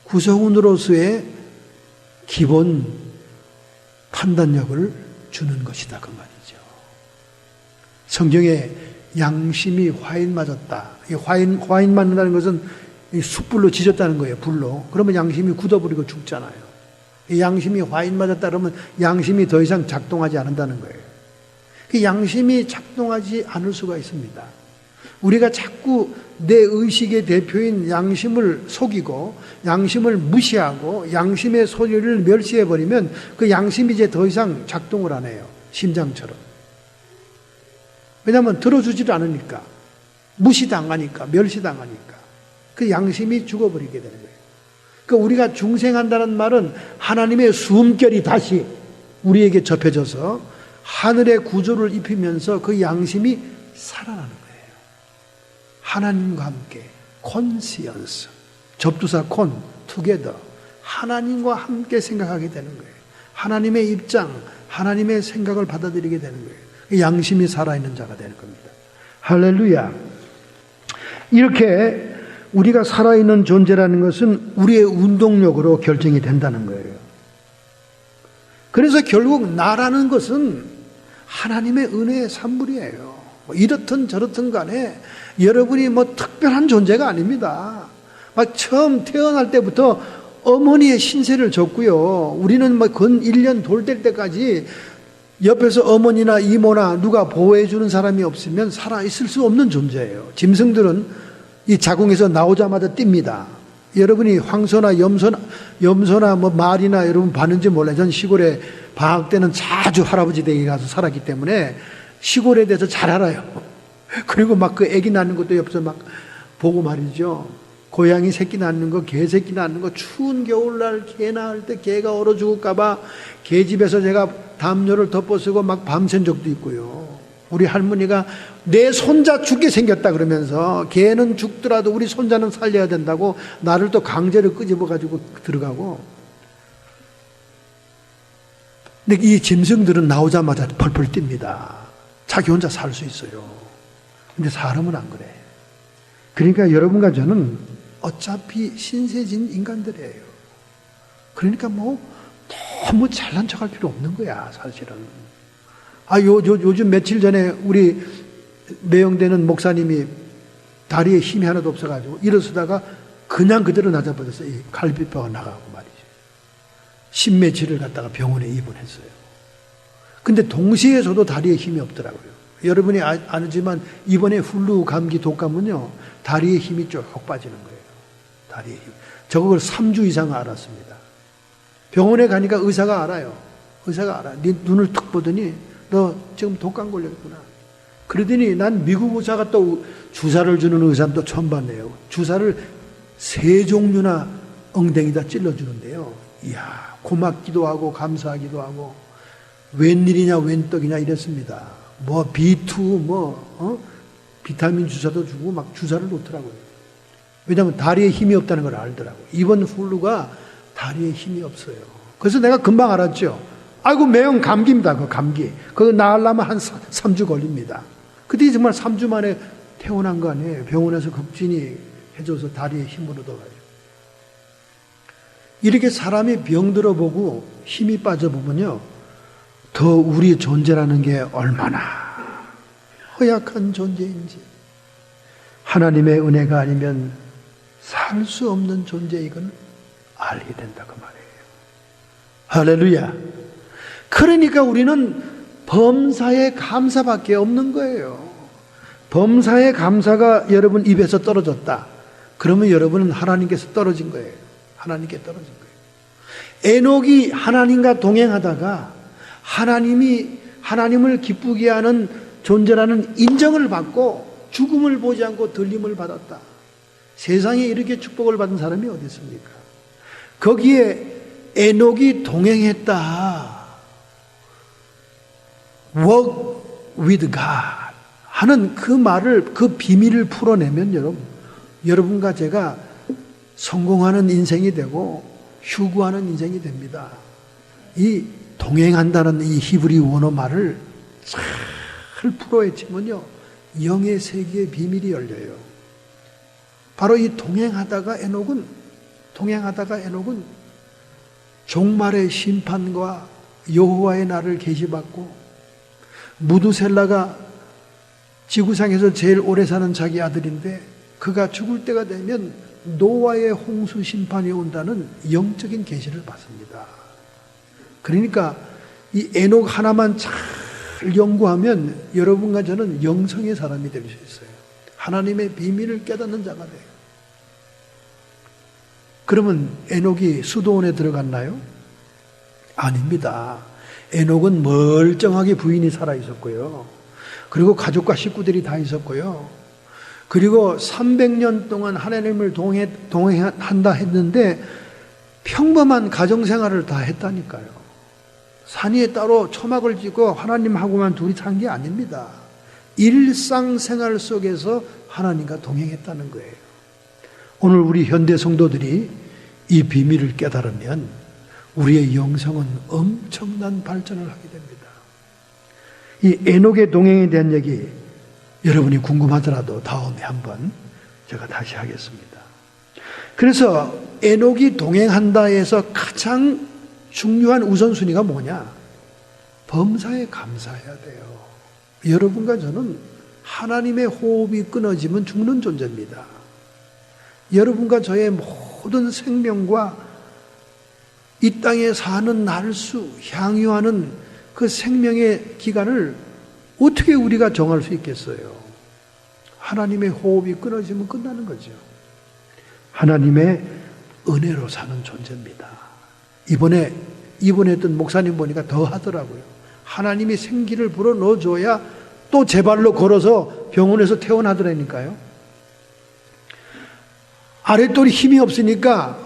구성원으로서의 기본 판단력을 주는 것이다 그 말이죠. 성경에 양심이 화인 맞았다. 화인 맞는다는 것은 숯불로 지졌다는 거예요. 불로. 그러면 양심이 굳어버리고 죽잖아요. 양심이 화인 맞았다 그러면 양심이 더 이상 작동하지 않는다는 거예요. 그 양심이 작동하지 않을 수가 있습니다. 우리가 자꾸 내 의식의 대표인 양심을 속이고 양심을 무시하고 양심의 소리를 멸시해버리면 그 양심이 이제 더 이상 작동을 안 해요. 심장처럼. 왜냐하면 들어주질 않으니까, 무시당하니까, 멸시당하니까. 그 양심이 죽어버리게 되는 거예요. 그러니까 우리가 중생한다는 말은 하나님의 숨결이 다시 우리에게 접해져서 하늘의 구조를 입히면서 그 양심이 살아나는 거예요. 하나님과 함께 콘시언스, 접두사 콘, 투게더, 하나님과 함께 생각하게 되는 거예요. 하나님의 입장, 하나님의 생각을 받아들이게 되는 거예요. 양심이 살아있는 자가 되는 겁니다. 할렐루야. 이렇게 우리가 살아있는 존재라는 것은 우리의 운동력으로 결정이 된다는 거예요. 그래서 결국 나라는 것은 하나님의 은혜의 산물이에요. 이렇든 저렇든 간에 여러분이 특별한 존재가 아닙니다. 막 처음 태어날 때부터 어머니의 신세를 졌고요. 우리는 근 1년 돌 때까지 옆에서 어머니나 이모나 누가 보호해주는 사람이 없으면 살아있을 수 없는 존재예요. 짐승들은 이 자궁에서 나오자마자 띱니다. 여러분이 황소나 염소나 말이나 여러분 봤는지 몰라요. 전 시골에 방학 때는 자주 할아버지 댁에 가서 살았기 때문에 시골에 대해서 잘 알아요. 그리고 그 애기 낳는 것도 옆에서 보고 말이죠. 고양이 새끼 낳는 거, 개 새끼 낳는 거, 추운 겨울날 개 낳을 때 개가 얼어 죽을까봐 개집에서 제가 담요를 덮어 쓰고 밤샌 적도 있고요. 우리 할머니가 내 손자 죽게 생겼다 그러면서 개는 죽더라도 우리 손자는 살려야 된다고 나를 또 강제로 끄집어가지고 들어가고. 근데 이 짐승들은 나오자마자 펄펄 뜁니다. 자기 혼자 살 수 있어요. 근데 사람은 안 그래. 그러니까 여러분과 저는 어차피 신세진 인간들이에요. 그러니까 너무 잘난 척할 필요 없는 거야, 사실은. 요즘 며칠 전에 우리 매형되는 목사님이 다리에 힘이 하나도 없어가지고 일어서다가 그냥 그대로 낮아버렸어요. 이 갈비뼈가 나가고 말이죠. 십매치를 갖다가 병원에 입원했어요. 근데 동시에 저도 다리에 힘이 없더라고요. 여러분이 아지만 이번에 플루, 감기, 독감은요 다리에 힘이 쭉 빠지는 거예요. 다리에 힘. 저 그걸 3주 이상 알았습니다. 병원에 가니까 의사가 알아요. 의사가 알아. 네 눈을 툭 보더니 너 지금 독감 걸렸구나. 그러더니 난 미국 의사가 또 주사를 주는 의사는 또 처음 봤네요. 주사를 3종류나 엉덩이다 찔러주는데요. 이야, 고맙기도 하고 감사하기도 하고 웬일이냐 웬떡이냐 이랬습니다. B2 비타민 주사도 주고 주사를 놓더라고요. 왜냐하면 다리에 힘이 없다는 걸 알더라고요. 이번 플루가 다리에 힘이 없어요. 그래서 내가 금방 알았죠. 아이고 매형 감기입니다. 그 감기. 그거 나으려면 한 3주 걸립니다. 그때 정말 3주 만에 퇴원한 거 아니에요. 병원에서 극진히 해줘서 다리에 힘을 얻어가지고. 이렇게 사람이 병들어 보고 힘이 빠져보면요 더 우리 존재라는 게 얼마나 허약한 존재인지, 하나님의 은혜가 아니면 살 수 없는 존재, 이건 알게 된다 그 말이에요. 할렐루야. 그러니까 우리는 범사의 감사밖에 없는 거예요. 범사의 감사가 여러분 입에서 떨어졌다. 그러면 여러분은 하나님께서 떨어진 거예요. 하나님께 떨어진 거예요. 에녹이 하나님과 동행하다가 하나님을 기쁘게 하는 존재라는 인정을 받고 죽음을 보지 않고 들림을 받았다. 세상에 이렇게 축복을 받은 사람이 어디 있습니까? 거기에 에녹이 동행했다. Walk with God 하는 그 말을, 그 비밀을 풀어내면 여러분과 제가 성공하는 인생이 되고 휴구하는 인생이 됩니다. 이 동행한다는 이 히브리 원어 말을 잘 풀어헤치면요 영의 세계의 비밀이 열려요. 바로 이 동행하다가 에녹은 종말의 심판과 여호와의 날을 계시받고, 무두셀라가 지구상에서 제일 오래 사는 자기 아들인데 그가 죽을 때가 되면 노아의 홍수 심판이 온다는 영적인 계시를 받습니다. 그러니까 이 에녹 하나만 잘 연구하면 여러분과 저는 영성의 사람이 될 수 있어요. 하나님의 비밀을 깨닫는 자가 돼요. 그러면 에녹이 수도원에 들어갔나요? 아닙니다. 에녹은 멀쩡하게 부인이 살아 있었고요. 그리고 가족과 식구들이 다 있었고요. 그리고 300년 동안 하나님을 동행한다 했는데 평범한 가정생활을 다 했다니까요. 산 위에 따로 초막을 짓고 하나님하고만 둘이 산 게 아닙니다. 일상생활 속에서 하나님과 동행했다는 거예요. 오늘 우리 현대 성도들이 이 비밀을 깨달으면 우리의 영성은 엄청난 발전을 하게 됩니다. 이 에녹의 동행에 대한 얘기 여러분이 궁금하더라도 다음에 한번 제가 다시 하겠습니다. 그래서 에녹이 동행한다 해서 가장 중요한 우선순위가 뭐냐? 범사에 감사해야 돼요. 여러분과 저는 하나님의 호흡이 끊어지면 죽는 존재입니다. 여러분과 저의 모든 생명과 이 땅에 사는 날수, 향유하는 그 생명의 기간을 어떻게 우리가 정할 수 있겠어요? 하나님의 호흡이 끊어지면 끝나는 거죠. 하나님의 은혜로 사는 존재입니다. 이번에 입원했던 목사님 보니까 더 하더라고요. 하나님이 생기를 불어 넣어줘야 또 제 발로 걸어서 병원에서 퇴원하더라니까요. 아랫돌이 힘이 없으니까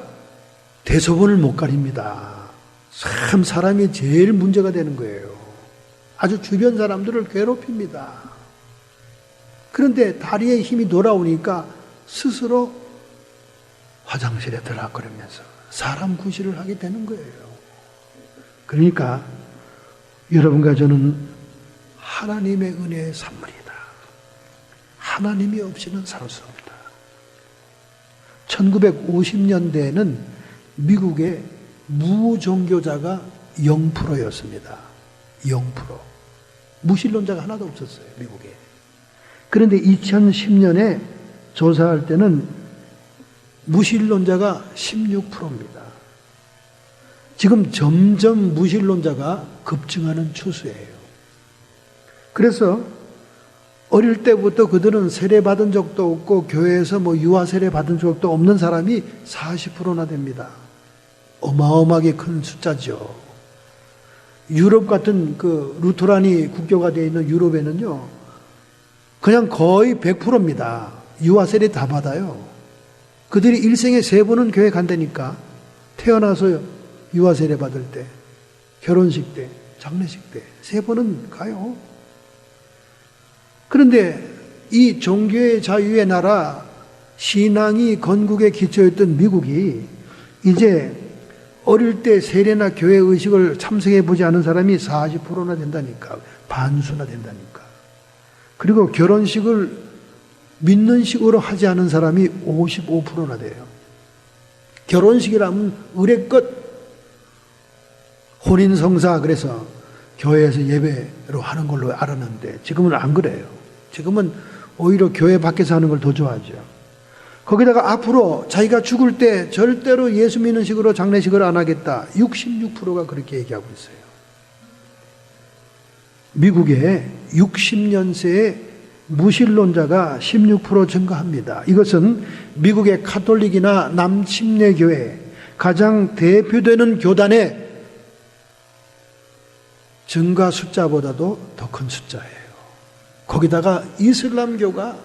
대소변을 못 가립니다. 참 사람이 제일 문제가 되는 거예요. 아주 주변 사람들을 괴롭힙니다. 그런데 다리에 힘이 돌아오니까 스스로 화장실에 들어가면서 사람 구실을 하게 되는 거예요. 그러니까 여러분과 저는 하나님의 은혜의 산물이다. 하나님이 없이는 살 수 없다. 1950년대에는 미국의 무종교자가 0%였습니다. 0%. 무신론자가 하나도 없었어요, 미국에. 그런데 2010년에 조사할 때는 무신론자가 16%입니다. 지금 점점 무신론자가 급증하는 추세예요. 그래서 어릴 때부터 그들은 세례 받은 적도 없고 교회에서 유아 세례 받은 적도 없는 사람이 40%나 됩니다. 어마어마하게 큰 숫자죠. 유럽 같은 그 루터란이 국교가 되어 있는 유럽에는요, 그냥 거의 100%입니다. 유아 세례 다 받아요. 그들이 일생에 3번은 교회 간다니까. 태어나서 유아 세례 받을 때, 결혼식 때, 장례식 때 3번은 가요. 그런데 이 종교의 자유의 나라, 신앙이 건국의 기초였던 미국이 이제 어릴 때 세례나 교회 의식을 참석해 보지 않은 사람이 40%나 된다니까. 반수나 된다니까. 그리고 결혼식을 믿는 식으로 하지 않은 사람이 55%나 돼요. 결혼식이라면 의례껏 혼인성사 그래서 교회에서 예배로 하는 걸로 알았는데 지금은 안 그래요. 지금은 오히려 교회 밖에서 하는 걸 더 좋아하죠. 거기다가 앞으로 자기가 죽을 때 절대로 예수 믿는 식으로 장례식을 안 하겠다. 66%가 그렇게 얘기하고 있어요. 미국에 60년세의 무신론자가 16% 증가합니다. 이것은 미국의 카톨릭이나 남침례교회 가장 대표되는 교단의 증가 숫자보다도 더 큰 숫자예요. 거기다가 이슬람교가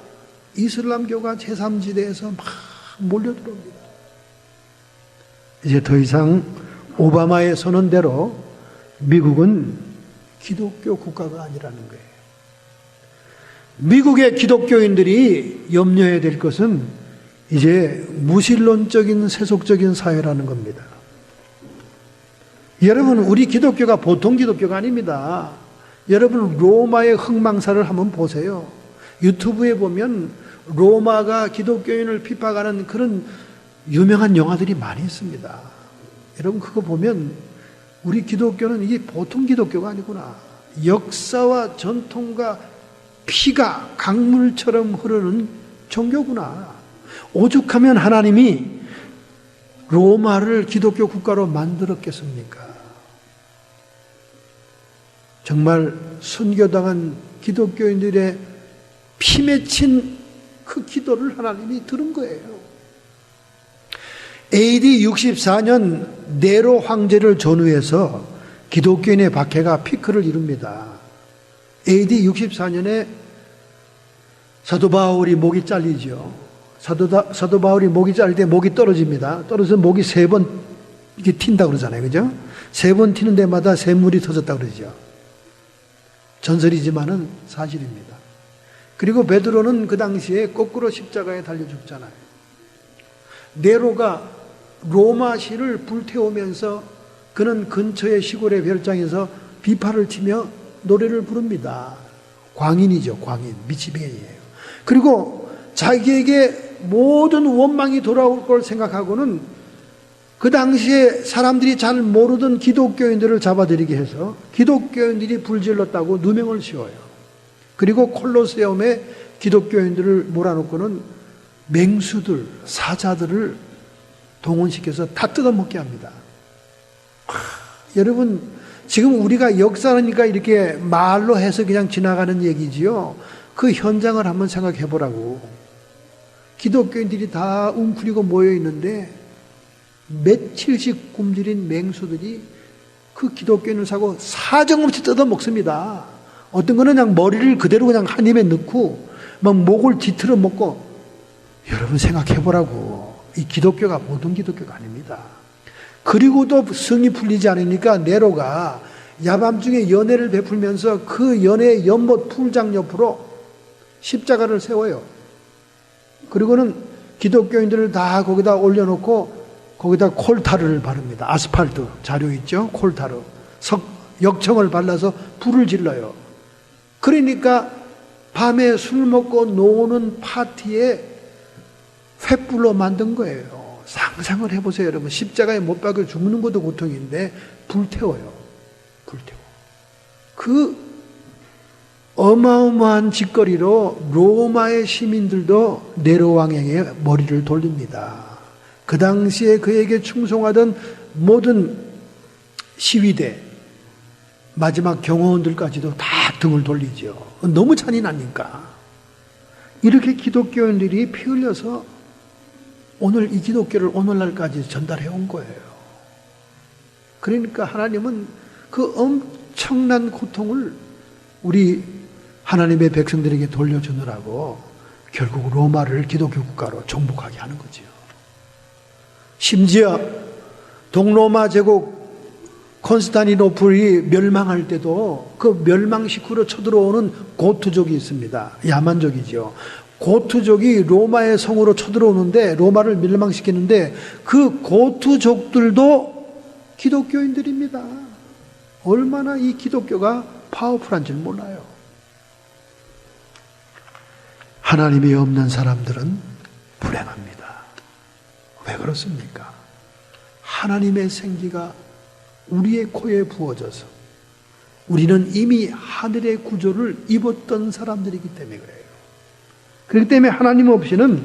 제3지대에서 막 몰려들어옵니다. 이제 더 이상 오바마의 선언대로 미국은 기독교 국가가 아니라는 거예요. 미국의 기독교인들이 염려해야 될 것은 이제 무신론적인 세속적인 사회라는 겁니다. 여러분, 우리 기독교가 보통 기독교가 아닙니다. 여러분, 로마의 흥망사를 한번 보세요. 유튜브에 보면 로마가 기독교인을 핍박하는 그런 유명한 영화들이 많이 있습니다. 여러분, 그거 보면 우리 기독교는 이게 보통 기독교가 아니구나. 역사와 전통과 피가 강물처럼 흐르는 종교구나. 오죽하면 하나님이 로마를 기독교 국가로 만들었겠습니까? 정말 순교당한 기독교인들의 피 맺힌 그 기도를 하나님이 들은 거예요. AD 64년 네로 황제를 전후해서 기독교인의 박해가 피크를 이룹니다. AD 64년에 사도 바울이 목이 잘리죠. 사도 바울이 목이 잘릴 때 목이 떨어집니다. 떨어져서 목이 3번 이렇게 튄다 그러잖아요. 그죠? 3번 튀는 데마다 샘물이 터졌다 그러죠. 전설이지만은 사실입니다. 그리고 베드로는 그 당시에 거꾸로 십자가에 달려 죽잖아요. 네로가 로마시를 불태우면서 그는 근처의 시골의 별장에서 비파를 치며 노래를 부릅니다. 광인이죠. 광인. 미치뱅이에요. 그리고 자기에게 모든 원망이 돌아올 걸 생각하고는 그 당시에 사람들이 잘 모르던 기독교인들을 잡아들이게 해서 기독교인들이 불질렀다고 누명을 씌워요. 그리고 콜로세움에 기독교인들을 몰아놓고는 맹수들, 사자들을 동원시켜서 다 뜯어먹게 합니다. 여러분, 지금 우리가 역사니까 이렇게 말로 해서 그냥 지나가는 얘기지요. 그 현장을 한번 생각해 보라고. 기독교인들이 다 웅크리고 모여 있는데 며칠씩 굶주린 맹수들이 그 기독교인을 사고 사정없이 뜯어 먹습니다. 어떤 거는 그냥 머리를 그대로 그냥 한 입에 넣고 막 목을 뒤틀어 먹고. 여러분 생각해 보라고. 이 기독교가 모든 기독교가 아닙니다. 그리고도 성이 풀리지 않으니까 네로가 야밤중에 연회를 베풀면서 그 연회의 연못 풀장 옆으로 십자가를 세워요. 그리고는 기독교인들을 다 거기다 올려놓고 거기다 콜타르를 바릅니다. 아스팔트 자료 있죠? 콜타르. 역청을 발라서 불을 질러요. 그러니까 밤에 술 먹고 노는 파티에 횃불로 만든 거예요. 상상을 해보세요, 여러분. 십자가에 못 박혀 죽는 것도 고통인데 불태워요. 불태워. 그 어마어마한 짓거리로 로마의 시민들도 네로 왕에게 머리를 돌립니다. 그 당시에 그에게 충성하던 모든 시위대, 마지막 경호원들까지도 다 등을 돌리죠. 너무 잔인하니까. 이렇게 기독교인들이 피 흘려서 오늘 이 기독교를 오늘날까지 전달해 온 거예요. 그러니까 하나님은 그 엄청난 고통을 우리 하나님의 백성들에게 돌려주느라고 결국 로마를 기독교 국가로 정복하게 하는 거지요. 심지어 동로마 제국 콘스탄티노플이 멸망할 때도 그 멸망 식후로 쳐들어오는 고투족이 있습니다. 야만족이죠. 고투족이 로마의 성으로 쳐들어오는데 로마를 멸망시키는데 그 고투족들도 기독교인들입니다. 얼마나 이 기독교가 파워풀한 줄 몰라요. 하나님이 없는 사람들은 불행합니다. 왜 그렇습니까? 하나님의 생기가 우리의 코에 부어져서 우리는 이미 하늘의 구조를 입었던 사람들이기 때문에 그래요. 그렇기 때문에 하나님 없이는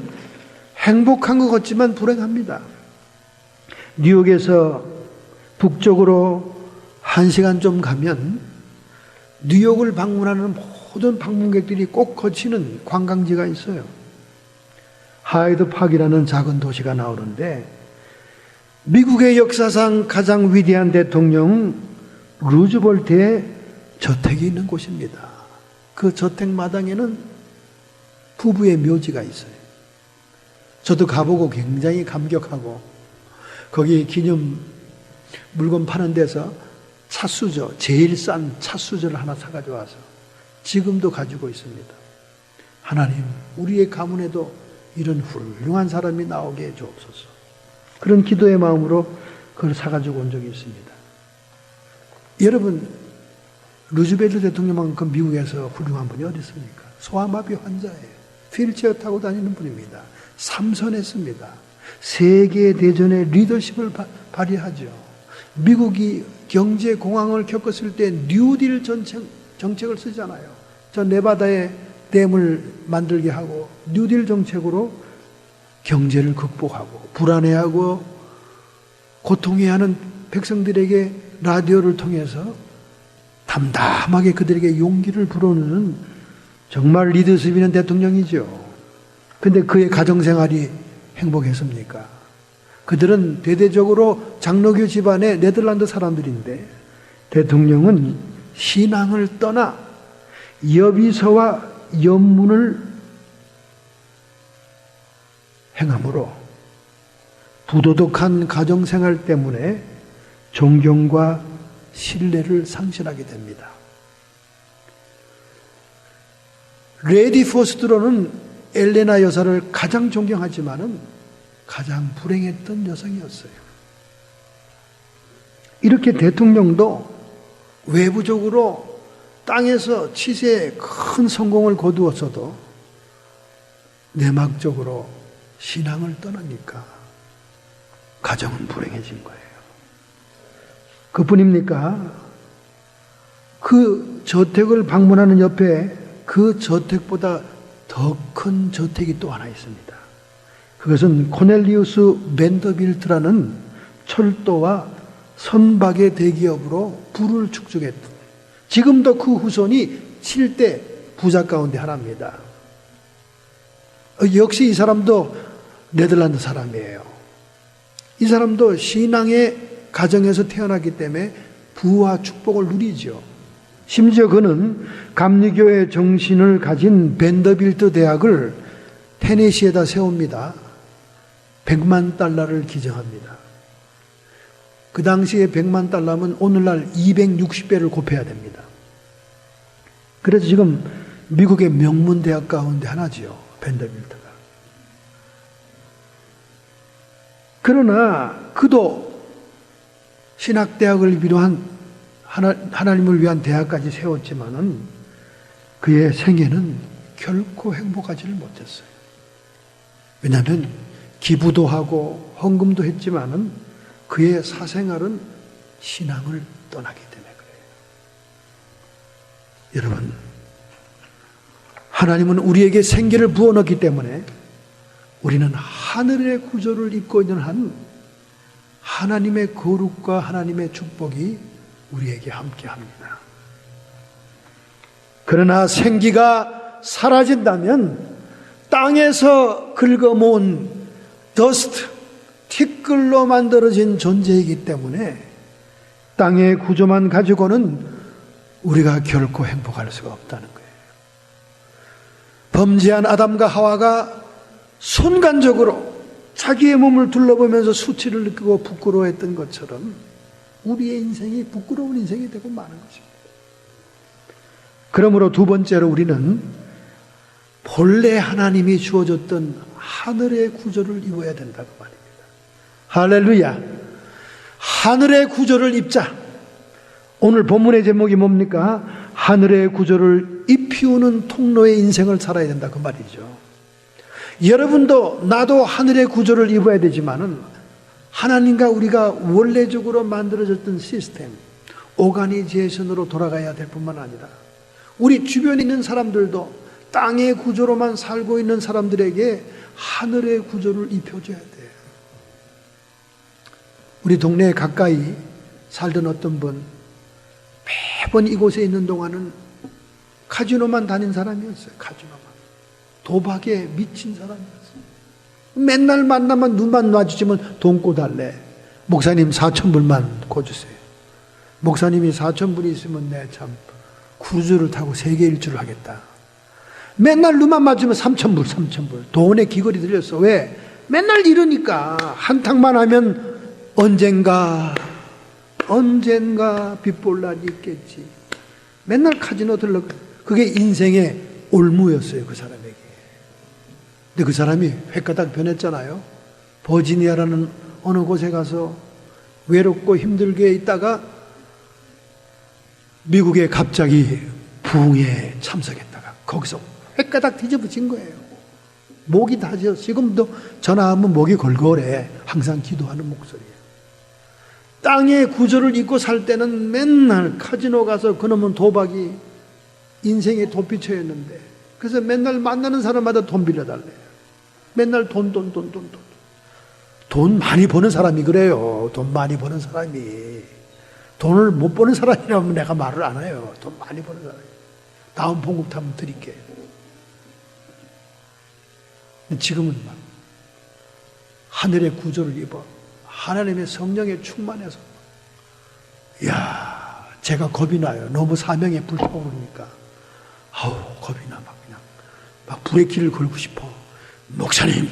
행복한 것 같지만 불행합니다. 뉴욕에서 북쪽으로 1시간 좀 가면 뉴욕을 방문하는 모든 방문객들이 꼭 거치는 관광지가 있어요. 하이드 파크라는 작은 도시가 나오는데 미국의 역사상 가장 위대한 대통령 루즈벨트의 저택이 있는 곳입니다. 그 저택 마당에는 부부의 묘지가 있어요. 저도 가보고 굉장히 감격하고 거기 기념 물건 파는 데서 찻수저, 제일 싼 찻수저를 하나 사가지고 와서 지금도 가지고 있습니다. 하나님, 우리의 가문에도 이런 훌륭한 사람이 나오게 해 주옵소서. 그런 기도의 마음으로 그걸 사가지고 온 적이 있습니다. 여러분, 루즈벨트 대통령만큼 미국에서 훌륭한 분이 어디 있습니까? 소아마비 환자예요. 휠체어 타고 다니는 분입니다. 삼선했습니다. 세계 대전의 리더십을 발휘하죠. 미국이 경제 공황을 겪었을 때 뉴딜 정책을 쓰잖아요. 저 네바다에 댐을 만들게 하고 뉴딜 정책으로 경제를 극복하고 불안해하고 고통해하는 백성들에게 라디오를 통해서 담담하게 그들에게 용기를 불어넣는 정말 리더십 있는 대통령이죠. 근데 그의 가정생활이 행복했습니까? 그들은 대대적으로 장로교 집안의 네덜란드 사람들인데 대통령은 신앙을 떠나 여비서와 연문을 행함으로 부도덕한 가정생활 때문에 존경과 신뢰를 상실하게 됩니다. 레디 포스트로는 엘레나 여사를 가장 존경하지만은 가장 불행했던 여성이었어요. 이렇게 대통령도 외부적으로 땅에서 치세에 큰 성공을 거두었어도 내막적으로 신앙을 떠나니까 가정은 불행해진 거예요. 그뿐입니까? 그 저택을 방문하는 옆에 그 저택보다 더 큰 저택이 또 하나 있습니다. 그것은 코넬리우스 벤더빌트라는 철도와 선박의 대기업으로 부를 축적했던, 지금도 그 후손이 7대 부자 가운데 하나입니다. 역시 이 사람도 네덜란드 사람이에요. 이 사람도 신앙의 가정에서 태어났기 때문에 부와 축복을 누리죠. 심지어 그는 감리교의 정신을 가진 벤더빌트 대학을 테네시에다 세웁니다. 100만 달러를 기증합니다. 그 당시에 100만 달러면 오늘날 260배를 곱해야 됩니다. 그래서 지금 미국의 명문 대학 가운데 하나지요, 벤더빌트가. 그러나 그도 신학대학을 비롯한 하나님을 위한 대학까지 세웠지만은 그의 생애는 결코 행복하지를 못했어요. 왜냐하면 기부도 하고 헌금도 했지만은 그의 사생활은 신앙을 떠나기 때문에 그래요. 여러분, 하나님은 우리에게 생기를 부어넣기 때문에 우리는 하늘의 구조를 입고 있는 한 하나님의 거룩과 하나님의 축복이 우리에게 함께합니다. 그러나 생기가 사라진다면 땅에서 긁어모은 더스트, 티끌로 만들어진 존재이기 때문에 땅의 구조만 가지고는 우리가 결코 행복할 수가 없다는 거예요. 범죄한 아담과 하와가 순간적으로 자기의 몸을 둘러보면서 수치를 느끼고 부끄러워했던 것처럼 우리의 인생이 부끄러운 인생이 되고 마는 것입니다. 그러므로 두 번째로 우리는 본래 하나님이 주어졌던 하늘의 구조를 입어야 된다고 말입니다. 할렐루야! 하늘의 구조를 입자. 오늘 본문의 제목이 뭡니까? 하늘의 구조를 입히우는 통로의 인생을 살아야 된다, 그 말이죠. 여러분도 나도 하늘의 구조를 입어야 되지만은 하나님과 우리가 원래적으로 만들어졌던 시스템, 오가니제이션으로 돌아가야 될 뿐만 아니라 우리 주변에 있는 사람들도 땅의 구조로만 살고 있는 사람들에게 하늘의 구조를 입혀줘야 돼요. 우리 동네에 가까이 살던 어떤 분, 매번 이곳에 있는 동안은 카지노만 다닌 사람이었어요. 카지노만. 도박에 미친 사람이었어요. 맨날 만나면 눈만 마주치면 돈 꿔달래. 목사님 4,000불만 꿔주세요. 목사님이 4,000불이 있으면 내 참 구주를 타고 세계 일주를 하겠다. 맨날 눈만 마주치면 3,000불. 돈에 기걸이 들렸어. 왜? 맨날 이러니까 한탕만 하면 언젠가 빚볼 날이 있겠지. 맨날 카지노 들러. 그게 인생의 올무였어요, 그 사람에게. 근데 그 사람이 횟가닥 변했잖아요. 버지니아라는 어느 곳에 가서 외롭고 힘들게 있다가 미국에 갑자기 부흥에 참석했다가 거기서 횟가닥 뒤집어진 거예요. 목이 다져. 지금도 전화하면 목이 걸걸해. 항상 기도하는 목소리예요. 땅의 구조를 잊고 살 때는 맨날 카지노 가서 그놈은 도박이 인생의 도피처였는데, 그래서 맨날 만나는 사람마다 돈 빌려달래요. 맨날 돈. 돈 많이 버는 사람이 그래요. 돈 많이 버는 사람이. 돈을 못 버는 사람이라면 내가 말을 안 해요. 돈 많이 버는 사람이. 다음 봉급 타면 드릴게. 지금은 막 하늘의 구조를 입어 하나님의 성령에 충만해서, 이야, 제가 겁이 나요. 너무 사명에 불타오르니까. 아우, 겁이 나. 막 불의 길을 걸고 싶어. 목사님,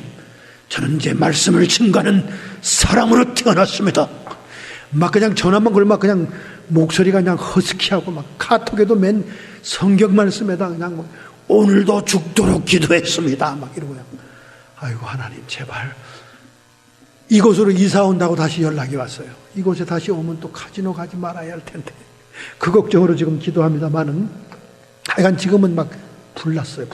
저는 이제 말씀을 증거하는 사람으로 태어났습니다. 막 그냥 전화만 걸면 막 그냥 목소리가 그냥 허스키하고 막 카톡에도 맨 성경 말씀에다 그냥 뭐 오늘도 죽도록 기도했습니다. 막 이러고 그냥 아이고 하나님 제발 이곳으로 이사 온다고 다시 연락이 왔어요. 이곳에 다시 오면 또 카지노 가지 말아야 할 텐데 그 걱정으로 지금 기도합니다만은 하여간 지금은 막 불났어요.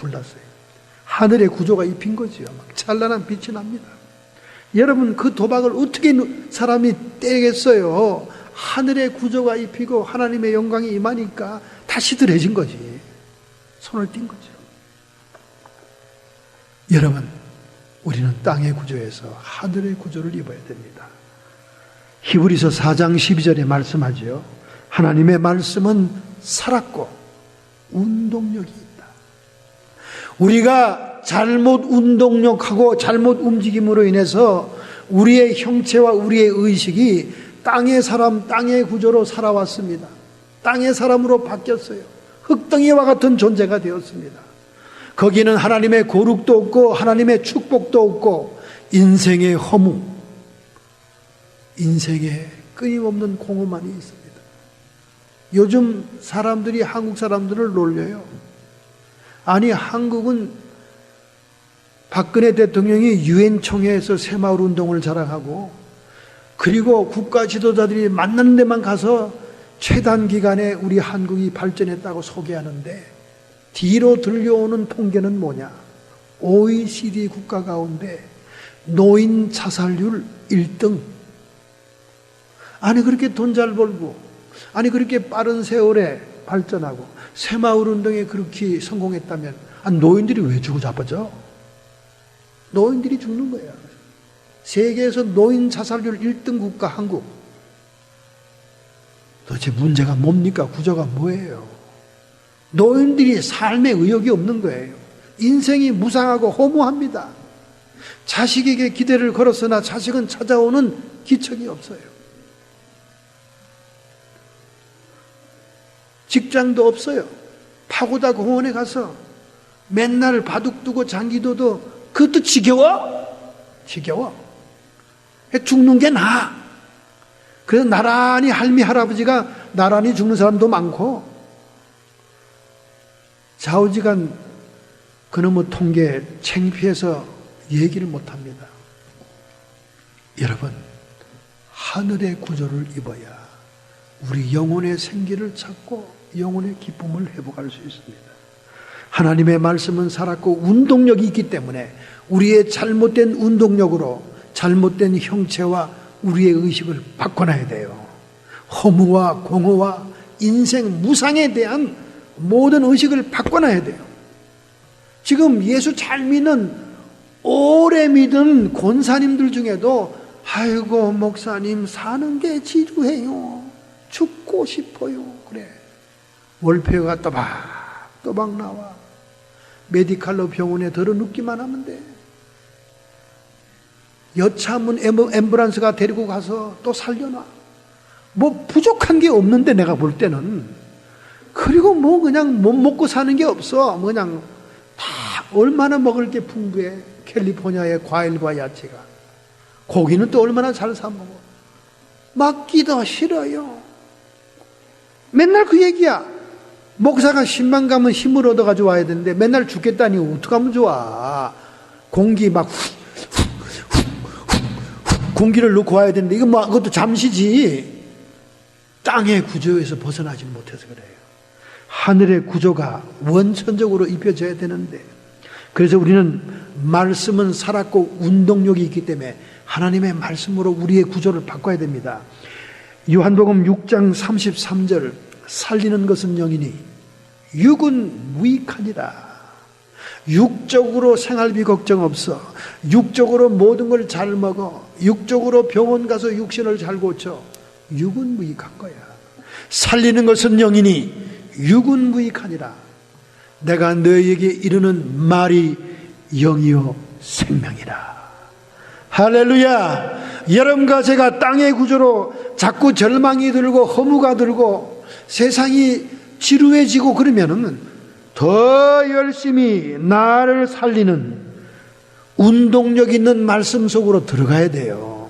하늘의 구조가 입힌 거지요. 막 찬란한 빛이 납니다. 여러분 그 도박을 어떻게 사람이 떼겠어요? 하늘의 구조가 입히고 하나님의 영광이 임하니까 다시 들어진 거지. 손을 띈 거죠. 여러분 우리는 땅의 구조에서 하늘의 구조를 입어야 됩니다. 히브리서 4장 12절에 말씀하죠. 하나님의 말씀은 살았고 운동력이 있다. 우리가 잘못 운동력하고 잘못 움직임으로 인해서 우리의 형체와 우리의 의식이 땅의 사람, 땅의 구조로 살아왔습니다. 땅의 사람으로 바뀌었어요. 흙덩이와 같은 존재가 되었습니다. 거기는 하나님의 거룩도 없고 하나님의 축복도 없고 인생의 허무, 인생의 끊임없는 공허만이 있습니다. 요즘 사람들이 한국 사람들을 놀려요. 아니 한국은 박근혜 대통령이 유엔 총회에서 새마을 운동을 자랑하고 그리고 국가 지도자들이 만나는 데만 가서 최단 기간에 우리 한국이 발전했다고 소개하는데 뒤로 들려오는 통계는 뭐냐? OECD 국가 가운데 노인 자살률 1등. 아니 그렇게 돈 잘 벌고 아니 그렇게 빠른 세월에 발전하고 새마을 운동에 그렇게 성공했다면 노인들이 왜 죽어 자빠져? 노인들이 죽는 거예요. 세계에서 노인 자살률 1등 국가 한국. 도대체 문제가 뭡니까? 구조가 뭐예요? 노인들이 삶에 의욕이 없는 거예요. 인생이 무상하고 허무합니다. 자식에게 기대를 걸었으나 자식은 찾아오는 기척이 없어요. 직장도 없어요. 파고다 공원에 가서 맨날 바둑 두고 장기 둬도 그것도 지겨워? 죽는 게 나아. 그래서 나란히 할미 할아버지가 나란히 죽는 사람도 많고 좌우지간 그놈의 통계 창피해서 얘기를 못합니다. 여러분 하늘의 구조를 입어야 우리 영혼의 생기를 찾고 영혼의 기쁨을 회복할 수 있습니다. 하나님의 말씀은 살았고 운동력이 있기 때문에 우리의 잘못된 운동력으로 잘못된 형체와 우리의 의식을 바꿔놔야 돼요. 허무와 공허와 인생 무상에 대한 모든 의식을 바꿔놔야 돼요. 지금 예수 잘 믿는 오래 믿은 권사님들 중에도 아이고 목사님 사는 게 지루해요. 죽고 싶어요. 그래. 월폐가 또박 나와. 메디칼로 병원에 들어 눕기만 하면 돼. 여차하면 앰뷸런스가 데리고 가서 또 살려놔. 뭐 부족한 게 없는데 내가 볼 때는. 그리고 뭐 그냥 못 먹고 사는 게 없어. 그냥 다 얼마나 먹을 게 풍부해. 캘리포니아의 과일과 야채가. 고기는 또 얼마나 잘 사 먹어. 먹기도 싫어요. 맨날 그 얘기야. 목사가 10만 가면 힘을 얻어가지고 와야 되는데 맨날 죽겠다니 어떡하면 좋아. 공기 막 공기를 넣고 와야 되는데 이거 뭐 그것도 잠시지. 땅의 구조에서 벗어나지 못해서 그래요. 하늘의 구조가 원천적으로 입혀져야 되는데 그래서 우리는 말씀은 살았고 운동력이 있기 때문에 하나님의 말씀으로 우리의 구조를 바꿔야 됩니다. 요한복음 6장 33절 살리는 것은 영이니 육은 무익하니라. 육적으로 생활비 걱정 없어. 육적으로 모든 걸 잘 먹어. 육적으로 병원 가서 육신을 잘 고쳐. 육은 무익한 거야. 살리는 것은 영이니 육은 무익하니라. 내가 너희에게 이르는 말이 영이요 생명이라. 할렐루야. 여러분과 제가 땅의 구조로 자꾸 절망이 들고 허무가 들고 세상이 지루해지고 그러면은 더 열심히 나를 살리는 운동력 있는 말씀 속으로 들어가야 돼요.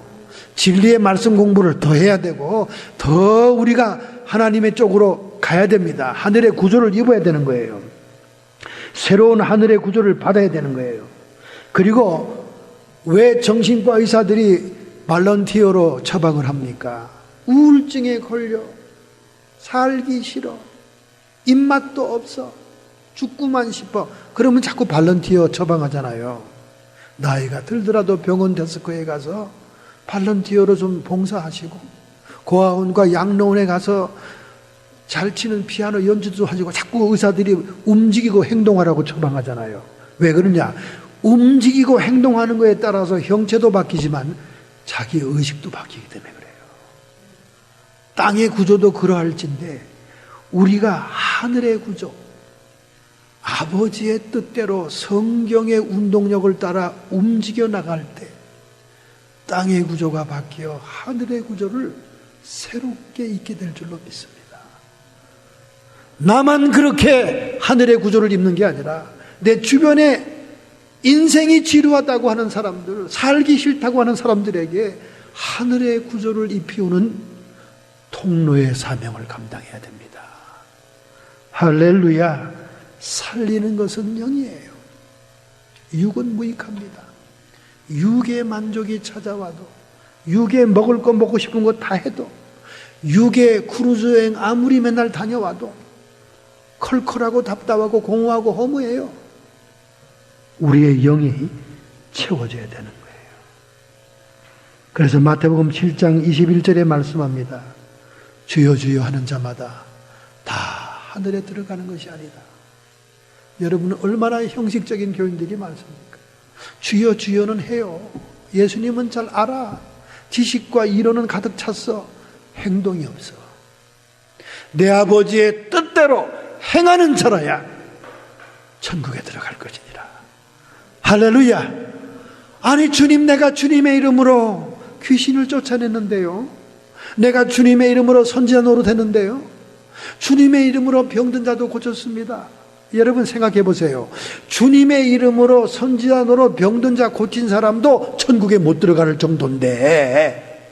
진리의 말씀 공부를 더 해야 되고 더 우리가 하나님의 쪽으로 가야 됩니다. 하늘의 구조를 입어야 되는 거예요. 새로운 하늘의 구조를 받아야 되는 거예요. 그리고 왜 정신과 의사들이 발런티어로 처방을 합니까? 우울증에 걸려 살기 싫어, 입맛도 없어, 죽고만 싶어. 그러면 자꾸 발런티어 처방하잖아요. 나이가 들더라도 병원 데스크에 가서 발런티어로 좀 봉사하시고, 고아원과 양로원에 가서 잘 치는 피아노 연주도 하시고, 자꾸 의사들이 움직이고 행동하라고 처방하잖아요. 왜 그러냐? 움직이고 행동하는 거에 따라서 형체도 바뀌지만 자기 의식도 바뀌기 때문에 그래요. 땅의 구조도 그러할진데 우리가 하늘의 구조, 아버지의 뜻대로 성경의 운동력을 따라 움직여 나갈 때 땅의 구조가 바뀌어 하늘의 구조를 새롭게 입게 될 줄로 믿습니다. 나만 그렇게 하늘의 구조를 입는 게 아니라 내 주변에 인생이 지루하다고 하는 사람들, 살기 싫다고 하는 사람들에게 하늘의 구조를 입히우는 통로의 사명을 감당해야 됩니다. 할렐루야. 살리는 것은 영이에요. 육은 무익합니다. 육의 만족이 찾아와도, 육의 먹을 거 먹고 싶은 거 다 해도, 육의 크루즈 여행 아무리 맨날 다녀와도 컬컬하고 답답하고 공허하고 허무해요. 우리의 영이 채워져야 되는 거예요. 그래서 마태복음 7장 21절에 말씀합니다. 주여 주여 하는 자마다 다 하늘에 들어가는 것이 아니다. 여러분은 얼마나 형식적인 교인들이 많습니까? 주여 주여는 해요. 예수님은 잘 알아. 지식과 이론은 가득 찼어. 행동이 없어. 내 아버지의 뜻대로 행하는 자라야 천국에 들어갈 것이니라. 할렐루야. 아니 주님, 내가 주님의 이름으로 귀신을 쫓아냈는데요, 내가 주님의 이름으로 선지자 노릇했는데요, 주님의 이름으로 병든 자도 고쳤습니다. 여러분 생각해 보세요. 주님의 이름으로 선지자 노릇 병든 자 고친 사람도 천국에 못 들어갈 정도인데,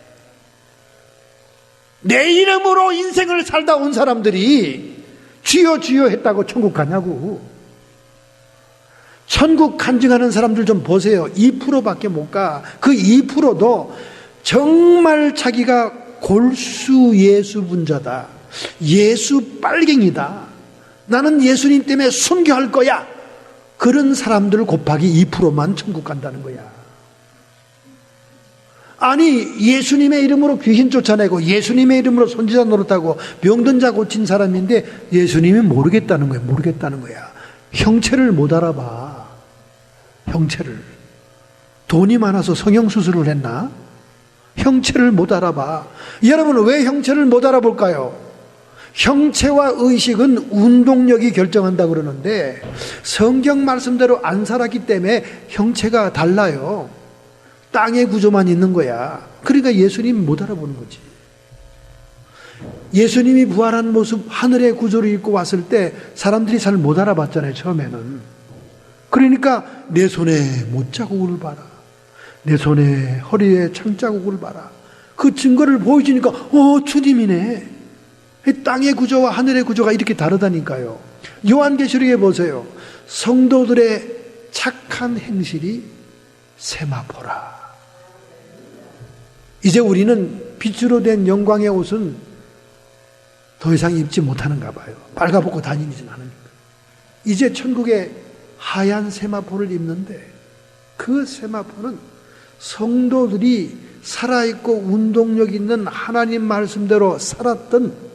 내 이름으로 인생을 살다 온 사람들이 주여 주여 했다고 천국 가냐고. 천국 간증하는 사람들 좀 보세요. 2%밖에 못 가. 그 2%도 정말 자기가 골수 예수 분자다, 예수 빨갱이다, 나는 예수님 때문에 순교할 거야, 그런 사람들 곱하기 2%만 천국 간다는 거야. 아니 예수님의 이름으로 귀신 쫓아내고 예수님의 이름으로 선지자 노릇하고 병든 자 고친 사람인데 예수님이 모르겠다는 거야. 모르겠다는 거야. 형체를 못 알아봐. 형체를. 돈이 많아서 성형수술을 했나? 형체를 못 알아봐. 여러분 왜 형체를 못 알아볼까요? 형체와 의식은 운동력이 결정한다 그러는데 성경 말씀대로 안 살았기 때문에 형체가 달라요. 땅의 구조만 있는 거야. 그러니까 예수님이 못 알아보는 거지. 예수님이 부활한 모습, 하늘의 구조를 입고 왔을 때 사람들이 잘 못 알아봤잖아요, 처음에는. 그러니까 내 손에 못자국을 봐라, 내 손에 허리에 창자국을 봐라. 그 증거를 보여주니까 주님이네. 땅의 구조와 하늘의 구조가 이렇게 다르다니까요. 요한계시록에 보세요. 성도들의 착한 행실이 세마포라. 이제 우리는 빛으로 된 영광의 옷은 더 이상 입지 못하는가 봐요. 빨가벗고 다니진 않으니까. 이제 천국에 하얀 세마포를 입는데 그 세마포는 성도들이 살아있고 운동력 있는 하나님 말씀대로 살았던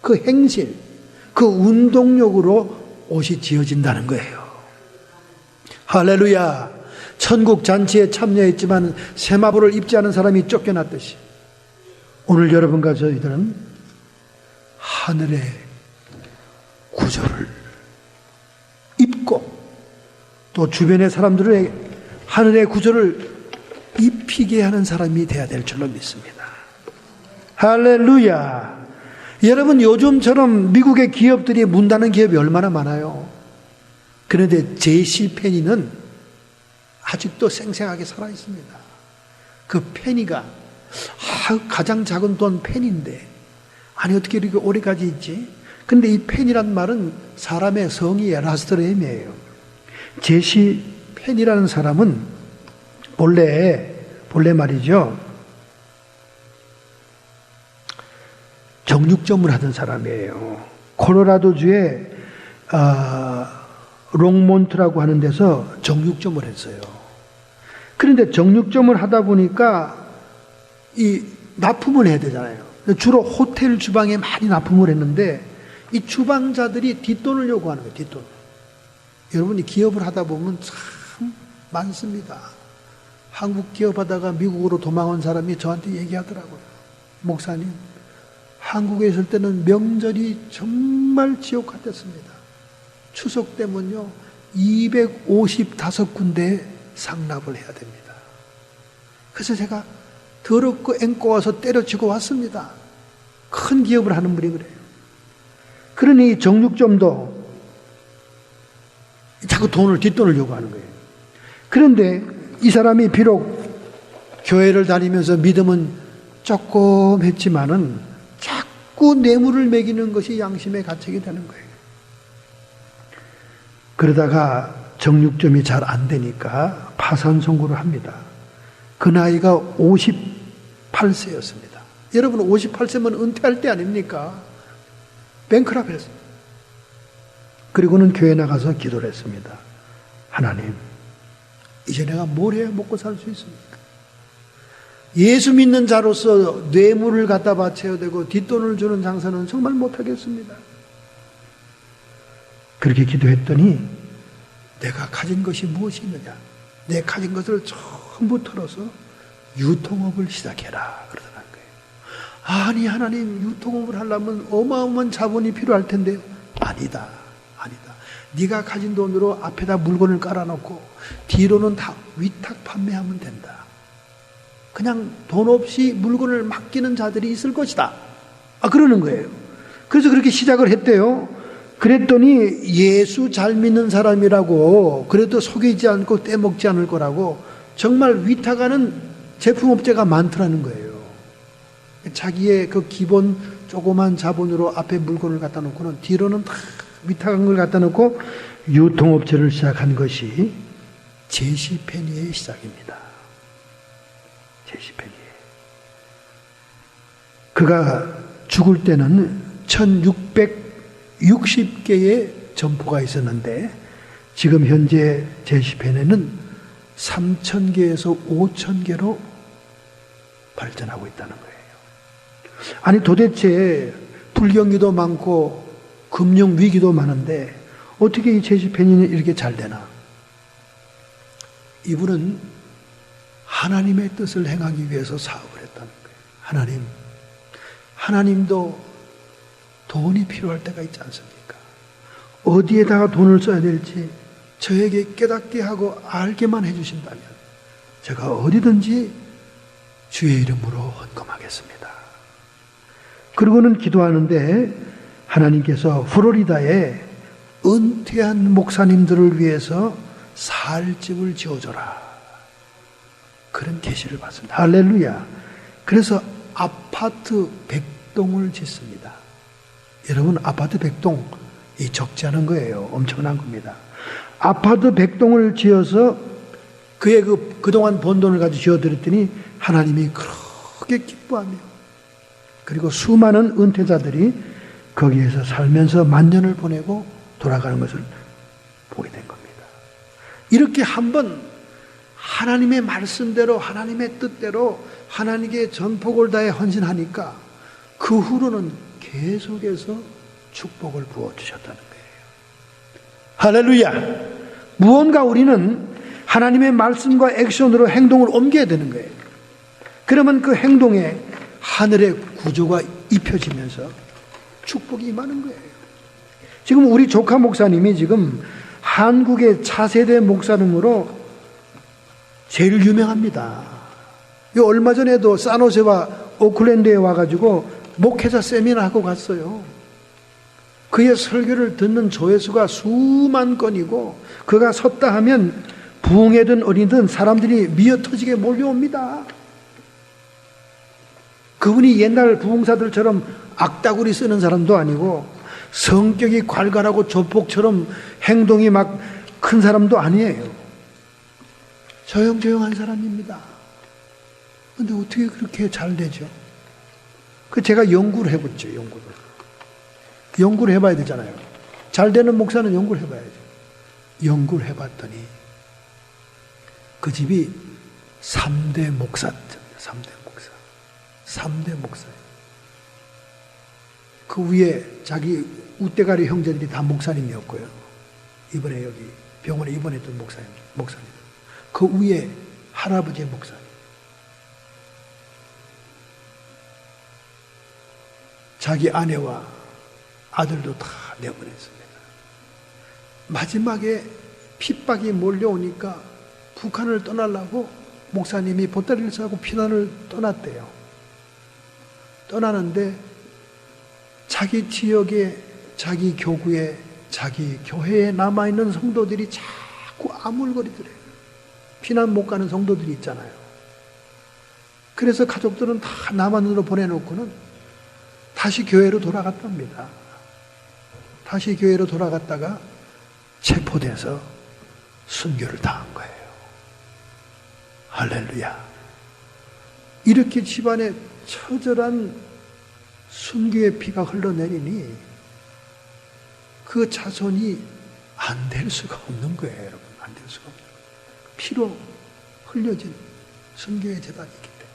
그 행실, 그 운동력으로 옷이 지어진다는 거예요. 할렐루야. 천국 잔치에 참여했지만 세마포를 입지 않은 사람이 쫓겨났듯이 오늘 여러분과 저희들은 하늘의 구조를 입고 또 주변의 사람들의 하늘의 구조를 입히게 하는 사람이 되어야 될 줄로 믿습니다. 할렐루야. 여러분 요즘처럼 미국의 기업들이 문 닫는 기업이 얼마나 많아요. 그런데 JCPenney는 아직도 생생하게 살아있습니다. 그 페니가 가장 작은 돈 펜인데 아니 어떻게 이렇게 오래까지 있지? 근데 이 펜이란 말은 사람의 성이에요. 라스트레임이에요. 제시 펜이라는 사람은 본래 말이죠. 정육점을 하던 사람이에요. 콜로라도주에 롱몬트라고 하는 데서 정육점을 했어요. 그런데 정육점을 하다 보니까 이 납품을 해야 되잖아요. 주로 호텔 주방에 많이 납품을 했는데 이 주방자들이 뒷돈을 요구하는 거예요. 뒷돈. 여러분이 기업을 하다 보면 참 많습니다. 한국 기업하다가 미국으로 도망온 사람이 저한테 얘기하더라고요. 목사님, 한국에 있을 때는 명절이 정말 지옥 같았습니다. 추석 때문요 255군데 상납을 해야 됩니다. 그래서 제가 더럽고 앵꼬 와서 때려치고 왔습니다. 큰 기업을 하는 분이 그래요. 그러니 정육점도 자꾸 뒷돈을 요구하는 거예요. 그런데 이 사람이 비록 교회를 다니면서 믿음은 조금 했지만은 자꾸 뇌물을 매기는 것이 양심의 가책이 되는 거예요. 그러다가 정육점이 잘 안 되니까 파산 선고를 합니다. 그 나이가 58세였습니다. 여러분 58세면 은퇴할 때 아닙니까? 뱅크럽 했습니다. 그리고는 교회 나가서 기도를 했습니다. 하나님, 이제 내가 뭘 해야 먹고 살 수 있습니까? 예수 믿는 자로서 뇌물을 갖다 바쳐야 되고 뒷돈을 주는 장사는 정말 못하겠습니다. 그렇게 기도했더니 내가 가진 것이 무엇이 있느냐? 내 가진 것을 전부 털어서 유통업을 시작해라 그러더라는 거예요. 아니 하나님, 유통업을 하려면 어마어마한 자본이 필요할 텐데요. 아니다. 네가 가진 돈으로 앞에다 물건을 깔아놓고 뒤로는 다 위탁 판매하면 된다. 그냥 돈 없이 물건을 맡기는 자들이 있을 것이다. 그러는 거예요. 그래서 그렇게 시작을 했대요. 그랬더니 예수 잘 믿는 사람이라고 그래도 속이지 않고 떼먹지 않을 거라고 정말 위탁하는 제품업체가 많더라는 거예요. 자기의 그 기본 조그만 자본으로 앞에 물건을 갖다 놓고는 뒤로는 다 위탁한 걸 갖다 놓고 유통업체를 시작한 것이 제시페니의 시작입니다. 제시페니. 그가 죽을 때는 1660개의 점포가 있었는데 지금 현재 제시페니는 3000개에서 5000개로 발전하고 있다는 거예요. 아니 도대체 불경기도 많고 금융 위기도 많은데 어떻게 이 제시페니는 이렇게 잘 되나? 이분은 하나님의 뜻을 행하기 위해서 사업을 했다는 거예요. 하나님도 돈이 필요할 때가 있지 않습니까? 어디에다가 돈을 써야 될지 저에게 깨닫게 하고 알게만 해주신다면 제가 어디든지 주의 이름으로 헌금하겠습니다. 그러고는 기도하는데 하나님께서 플로리다에 은퇴한 목사님들을 위해서 살 집을 지어줘라. 그런 계시를 받습니다. 할렐루야. 그래서 아파트 100동을 짓습니다. 여러분 아파트 100동 적지 않은 거예요. 엄청난 겁니다. 아파트 100동을 지어서 그의 그동안 번 돈을 가지고 지어드렸더니 하나님이 그렇게 기뻐하며 그리고 수많은 은퇴자들이 거기에서 살면서 만년을 보내고 돌아가는 것을 보게 된 겁니다. 이렇게 한번 하나님의 말씀대로 하나님의 뜻대로 하나님께 전폭을 다해 헌신하니까 그 후로는 계속해서 축복을 부어주셨다는 거예요. 할렐루야. 무언가 우리는 하나님의 말씀과 액션으로 행동을 옮겨야 되는 거예요. 그러면 그 행동에 하늘의 구조가 입혀지면서 축복이 임하는 거예요. 지금 우리 조카 목사님이 지금 한국의 차세대 목사님으로 제일 유명합니다. 얼마 전에도 산호세와 오클랜드에 와가지고 목회자 세미나 하고 갔어요. 그의 설교를 듣는 조회수가 수만 건이고 그가 섰다 하면 부흥회든 어린이든 사람들이 미어터지게 몰려옵니다. 그분이 옛날 부흥사들처럼 악다구리 쓰는 사람도 아니고 성격이 괄괄하고 조폭처럼 행동이 막 큰 사람도 아니에요. 조용조용한 사람입니다. 근데 어떻게 그렇게 잘 되죠? 그 제가 연구를 해봤죠. 연구를 해봐야 되잖아요. 잘 되는 목사는 연구를 해봐야죠. 연구를 해봤더니 그 집이 3대 목사였습니다. 3대 목사예요. 그 위에 자기 우대가리 형제들이 다 목사님이었고요. 이번에 여기 병원에 입원했던 목사님. 그 위에 할아버지의 목사님. 자기 아내와 아들도 다 내보냈습니다. 마지막에 핍박이 몰려오니까 북한을 떠나려고 목사님이 보따리를 싸고 피난을 떠났대요. 떠나는데 자기 지역에, 자기 교구에, 자기 교회에 남아있는 성도들이 자꾸 아물거리더래요. 피난 못 가는 성도들이 있잖아요. 그래서 가족들은 다 남한으로 보내놓고는 다시 교회로 돌아갔답니다. 다시 교회로 돌아갔다가 체포돼서 순교를 당한 거예요. 할렐루야. 이렇게 집안에 처절한 순교의 피가 흘러내리니 그 자손이 안 될 수가 없는 거예요, 여러분. 안 될 수가 없는 거예요. 피로 흘려진 순교의 재단이기 때문에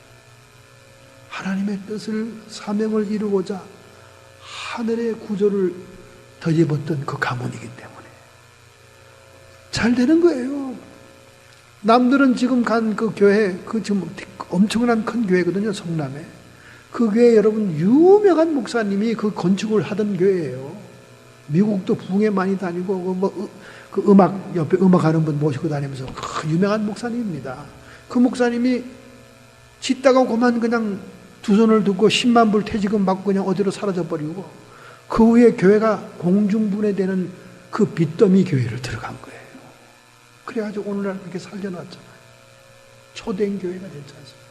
하나님의 뜻을, 사명을 이루고자 하늘의 구조를 덧입었던 그 가문이기 때문에 잘 되는 거예요. 남들은 지금 간 그 교회, 그 지금 엄청난 큰 교회거든요, 성남에. 그 교회 여러분 유명한 목사님이 그 건축을 하던 교회예요. 미국도 부흥회 많이 다니고 그 음악 옆에 음악하는 분 모시고 다니면서 그 유명한 목사님입니다. 그 목사님이 짓다가 그만 그냥 두 손을 두고 10만 불 퇴직금 받고 그냥 어디로 사라져 버리고 그 후에 교회가 공중분해되는 그 빚더미 교회를 들어간 거예요. 그래가지고 오늘날 그렇게 살려놨잖아요. 초대인 교회가 됐지 않습니까?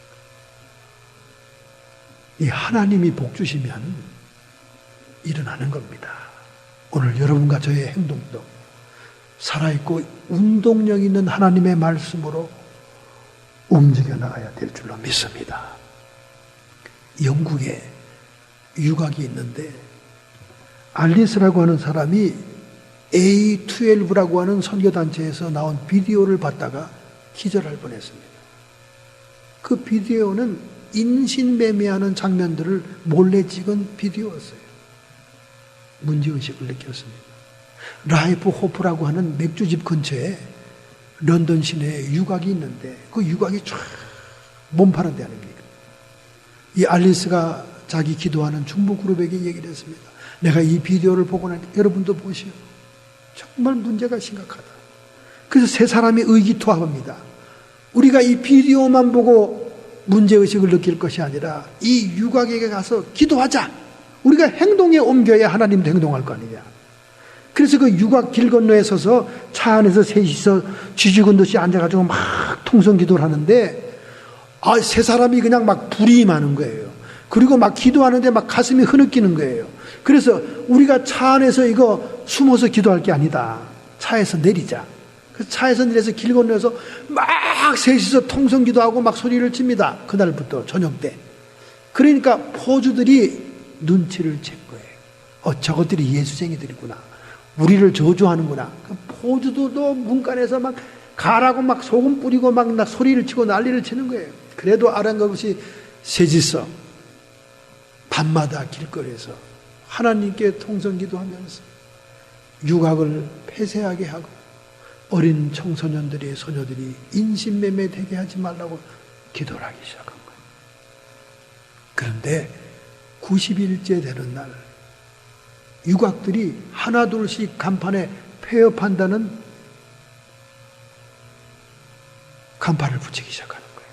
이 하나님이 복 주시면 일어나는 겁니다. 오늘 여러분과 저의 행동도 살아있고 운동력 있는 하나님의 말씀으로 움직여 나가야 될 줄로 믿습니다. 영국에 유곽이 있는데 알리스라고 하는 사람이 A12라고 하는 선교단체에서 나온 비디오를 봤다가 기절할 뻔했습니다. 그 비디오는 인신매매하는 장면들을 몰래 찍은 비디오였어요. 문제의식을 느꼈습니다. 라이프 호프라고 하는 맥주집 근처에 런던 시내에 유곽이 있는데 그 유곽이 쫙 몸파는 데 아닙니까? 이 알리스가 자기 기도하는 중보그룹에게 얘기를 했습니다. 내가 이 비디오를 보고 나니까 여러분도 보시오. 정말 문제가 심각하다. 그래서 세 사람이 의기투합합니다. 우리가 이 비디오만 보고 문제의식을 느낄 것이 아니라 이 유곽에게 가서 기도하자. 우리가 행동에 옮겨야 하나님도 행동할 거 아니냐. 그래서 그 유곽 길 건너에 서서 차 안에서 셋이서 쥐죽은 듯이 앉아가지고 막 통성기도를 하는데 세 사람이 그냥 막 불이 임하는 거예요. 그리고 막 기도하는데 막 가슴이 흐느끼는 거예요. 그래서 우리가 차 안에서 이거 숨어서 기도할 게 아니다. 차에서 내리자. 그래서 차에서 내려서 길 건너에서 막 셋이서 통성기도하고 막 소리를 칩니다. 그날부터 저녁 때. 그러니까 포주들이 눈치를 챈 거예요. 저것들이 예수쟁이들이구나. 우리를 저주하는구나. 포주들도 문간에서 막 가라고 막 소금 뿌리고 막 소리를 치고 난리를 치는 거예요. 그래도 아랑곳이 셋이서 밤마다 길거리에서 하나님께 통성기도하면서 유곽을 폐쇄하게 하고 어린 청소년들이 소녀들이 인신매매 되게 하지 말라고 기도를 하기 시작한 거예요. 그런데 90일째 되는 날 유곽들이 하나 둘씩 간판에 폐업한다는 간판을 붙이기 시작하는 거예요.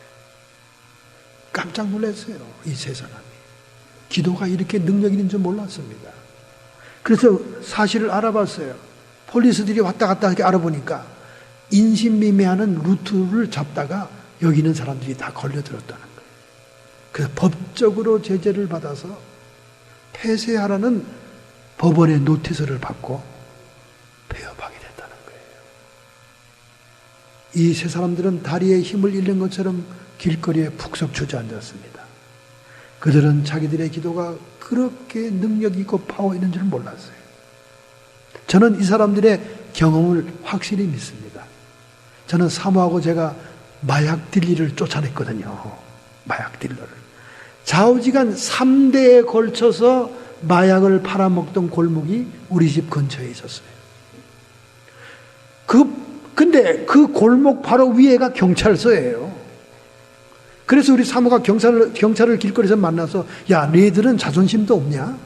깜짝 놀랐어요. 이 세 사람이. 기도가 이렇게 능력 있는 줄 몰랐습니다. 그래서 사실을 알아봤어요. 폴리스들이 왔다 갔다 이렇게 알아보니까 인신미매하는 루트를 잡다가 여기 있는 사람들이 다 걸려들었다는 거예요. 그래서 법적으로 제재를 받아서 폐쇄하라는 법원의 노티스를 받고 폐업하게 됐다는 거예요. 이 세 사람들은 다리에 힘을 잃는 것처럼 길거리에 푹석 주저앉았습니다. 그들은 자기들의 기도가 그렇게 능력 있고 파워 있는 줄 몰랐어요. 저는 이 사람들의 경험을 확실히 믿습니다. 저는 사모하고 제가 마약 딜리를 쫓아냈거든요. 마약 딜러를. 좌우지간 3대에 걸쳐서 마약을 팔아먹던 골목이 우리 집 근처에 있었어요. 근데 그 골목 바로 위에가 경찰서예요. 그래서 우리 사모가 경찰을 길거리에서 만나서, 야, 너희들은 자존심도 없냐?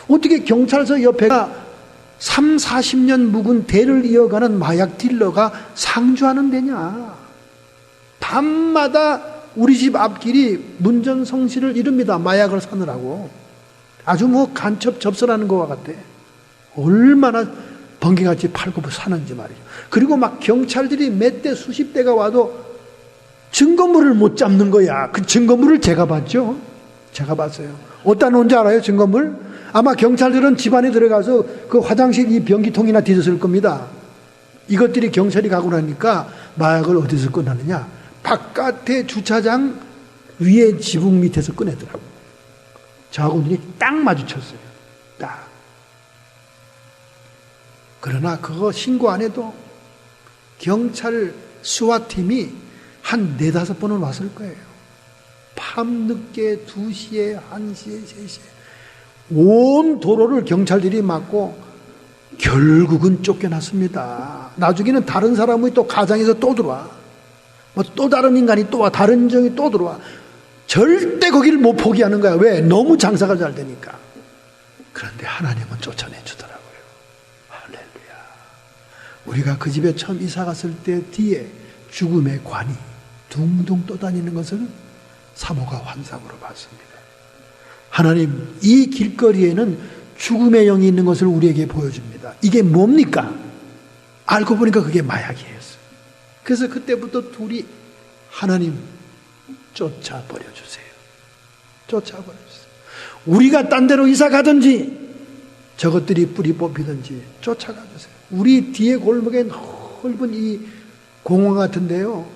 어떻게 경찰서 옆에가 3, 40년 묵은 대를 이어가는 마약 딜러가 상주하는 데냐? 밤마다 우리 집 앞길이 문전성시를 이룹니다. 마약을 사느라고. 아주 뭐 간첩 접선하는 것과 같아. 얼마나 번개같이 팔고 사는지 말이죠. 그리고 막 경찰들이 몇 대 수십 대가 와도 증거물을 못 잡는 거야. 그 증거물을 제가 봤죠. 제가 봤어요. 어디다 놓은지 알아요? 증거물? 아마 경찰들은 집안에 들어가서 그 화장실 이 변기통이나 뒤졌을 겁니다. 이것들이 경찰이 가고 나니까 마약을 어디서 꺼내느냐? 바깥에 주차장 위에 지붕 밑에서 꺼내더라고. 저하고 눈이 딱 마주쳤어요. 딱. 그러나 그거 신고 안 해도 경찰 수화팀이 한 4-5번은 왔을 거예요. 밤늦게 2시에 1시에 3시에 온 도로를 경찰들이 막고 결국은 쫓겨났습니다. 나중에는 다른 사람이 또 가장에서 또 들어와. 뭐 또 다른 인간이 또 와. 다른 정이 또 들어와. 절대 거기를 못 포기하는 거야. 왜? 너무 장사가 잘 되니까. 그런데 하나님은 쫓아내주더라고요. 할렐루야. 우리가 그 집에 처음 이사 갔을 때 뒤에 죽음의 관이 둥둥 떠다니는 것을 사모가 환상으로 봤습니다. 하나님, 이 길거리에는 죽음의 영이 있는 것을 우리에게 보여줍니다. 이게 뭡니까? 알고 보니까 그게 마약이에요. 그래서 그때부터 둘이 하나님 쫓아버려주세요. 쫓아버려주세요. 우리가 딴 데로 이사 가든지 저것들이 뿌리 뽑히든지 쫓아가주세요. 우리 뒤에 골목에 넓은 이 공원 같은데요,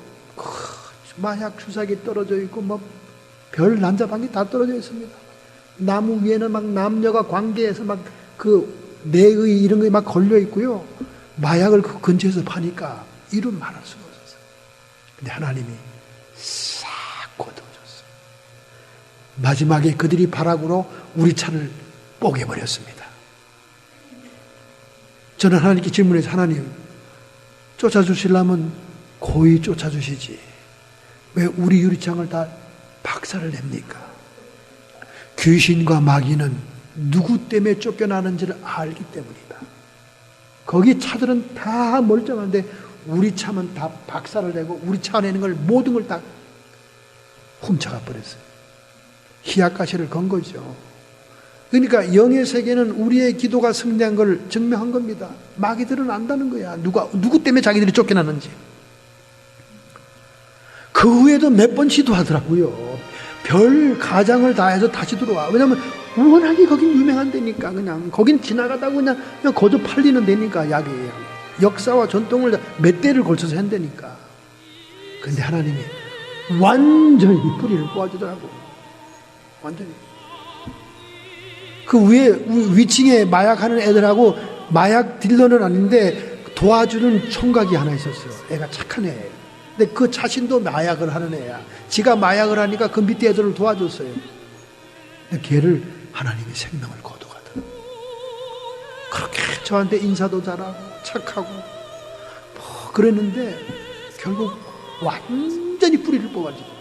마약 주사기 떨어져 있고 뭐 별 난자방이 다 떨어져 있습니다. 나무 위에는 막 남녀가 관계해서 막 그 내의 이런 게 막 걸려 있고요. 마약을 그 근처에서 파니까 이름 말할 수가 없었어요. 근데 하나님이 싹 거두어줬어요. 마지막에 그들이 바락으로 우리 차를 뽀개버렸습니다. 저는 하나님께 질문해서, 하나님, 쫓아주시려면 고이 쫓아주시지 왜 우리 유리창을 다 박살을 냅니까? 귀신과 마귀는 누구 때문에 쫓겨나는지를 알기 때문이다. 거기 차들은 다 멀쩡한데 우리 차만 다 박살을 내고 우리 차 안에 있는 걸 모든 걸 다 훔쳐가 버렸어요. 희약가시를 건 거죠. 그러니까 영의 세계는 우리의 기도가 승리한 걸 증명한 겁니다. 마귀들은 안다는 거야. 누구 때문에 자기들이 쫓겨나는지. 그 후에도 몇 번 시도하더라고요. 별 가장을 다해서 다시 들어와. 왜냐면 워낙에 거긴 유명한 데니까. 그냥 거긴 지나가다가 그냥 거저 팔리는 데니까. 약이 역사와 전통을 몇 대를 걸쳐서 한다니까. 근데 하나님이 완전히 뿌리를 뽑아주더라고. 완전히. 그 위층에 마약하는 애들하고, 마약 딜러는 아닌데 도와주는 총각이 하나 있었어요. 애가 착한 애예요. 근데 그 자신도 마약을 하는 애야. 지가 마약을 하니까 그 밑에 애들을 도와줬어요. 근데 걔를 하나님이 생명을 거둬가더라고요. 그렇게 저한테 인사도 잘하고 착하고 뭐 그랬는데 결국 완전히 뿌리를 뽑아주고,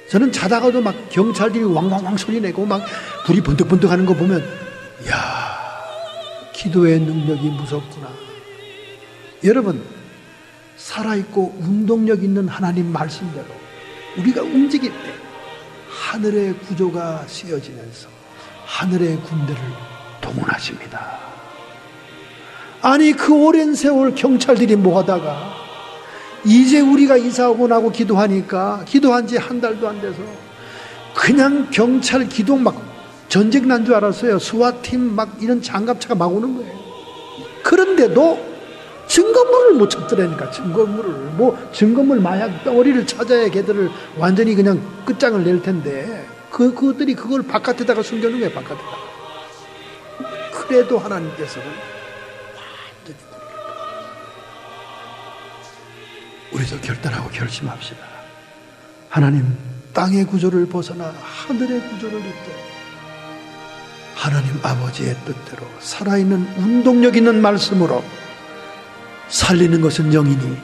저는 자다가도 막 경찰들이 왕왕왕 소리 내고 막 불이 번뜩번뜩 하는 거 보면, 이야, 기도의 능력이 무섭구나. 여러분, 살아있고 운동력 있는 하나님 말씀대로 우리가 움직일 때 하늘의 구조가 씌어지면서 하늘의 군대를 동원하십니다. 아니 그 오랜 세월 경찰들이 뭐 하다가 이제 우리가 이사오고 나고 기도하니까 기도한 지 한 달도 안 돼서 그냥 경찰 기동 막 전쟁 난 줄 알았어요. 수화팀 막 이런 장갑차가 막 오는 거예요. 그런데도 증거물을 못 찾더라니까. 증거물 마약 덩어리를 찾아야 걔들을 완전히 그냥 끝장을 낼 텐데 그들이 그걸 바깥에다가 숨겨놓은 거예요. 바깥에다가. 그래도 하나님께서는 완전히 우리도 결단하고 결심합시다. 하나님, 땅의 구조를 벗어나 하늘의 구조를 입고 하나님 아버지의 뜻대로 살아있는 운동력 있는 말씀으로 살리는 것은 영이니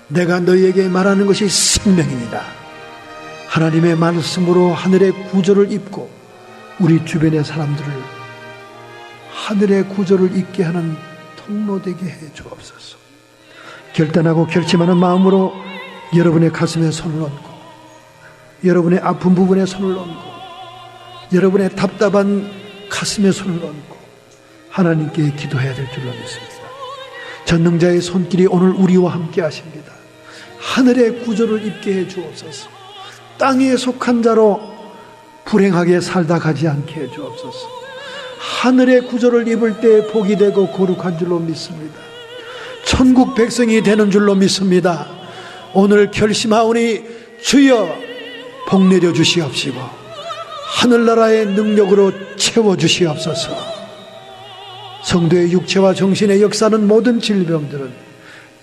내가 너희에게 말하는 것이 생명이니라. 하나님의 말씀으로 하늘의 구조를 입고 우리 주변의 사람들을 하늘의 구조를 입게 하는 통로 되게 해 주옵소서. 결단하고 결심하는 마음으로 여러분의 가슴에 손을 얹고 여러분의 아픈 부분에 손을 얹고 여러분의 답답한 가슴에 손을 얹고 하나님께 기도해야 될 줄로 믿습니다. 전능자의 손길이 오늘 우리와 함께 하십니다. 하늘의 구조를 입게 해 주옵소서. 땅에 속한 자로 불행하게 살다 가지 않게 해 주옵소서. 하늘의 구조를 입을 때 복이 되고 거룩한 줄로 믿습니다. 천국 백성이 되는 줄로 믿습니다. 오늘 결심하오니 주여 복 내려 주시옵시고 하늘나라의 능력으로 채워주시옵소서. 성도의 육체와 정신의 역사는 모든 질병들은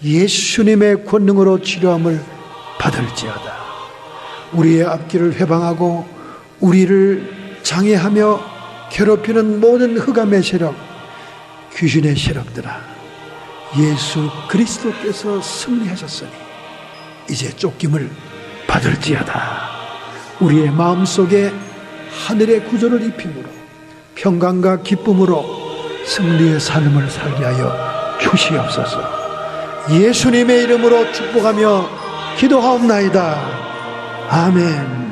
예수님의 권능으로 치료함을 받을지어다. 우리의 앞길을 회방하고 우리를 장애하며 괴롭히는 모든 흑암의 세력, 귀신의 세력들아, 예수 그리스도께서 승리하셨으니 이제 쫓김을 받을지어다. 우리의 마음속에 하늘의 구조를 입힘으로 평강과 기쁨으로 승리의 삶을 살게 하여 주시옵소서. 예수님의 이름으로 축복하며 기도하옵나이다. 아멘.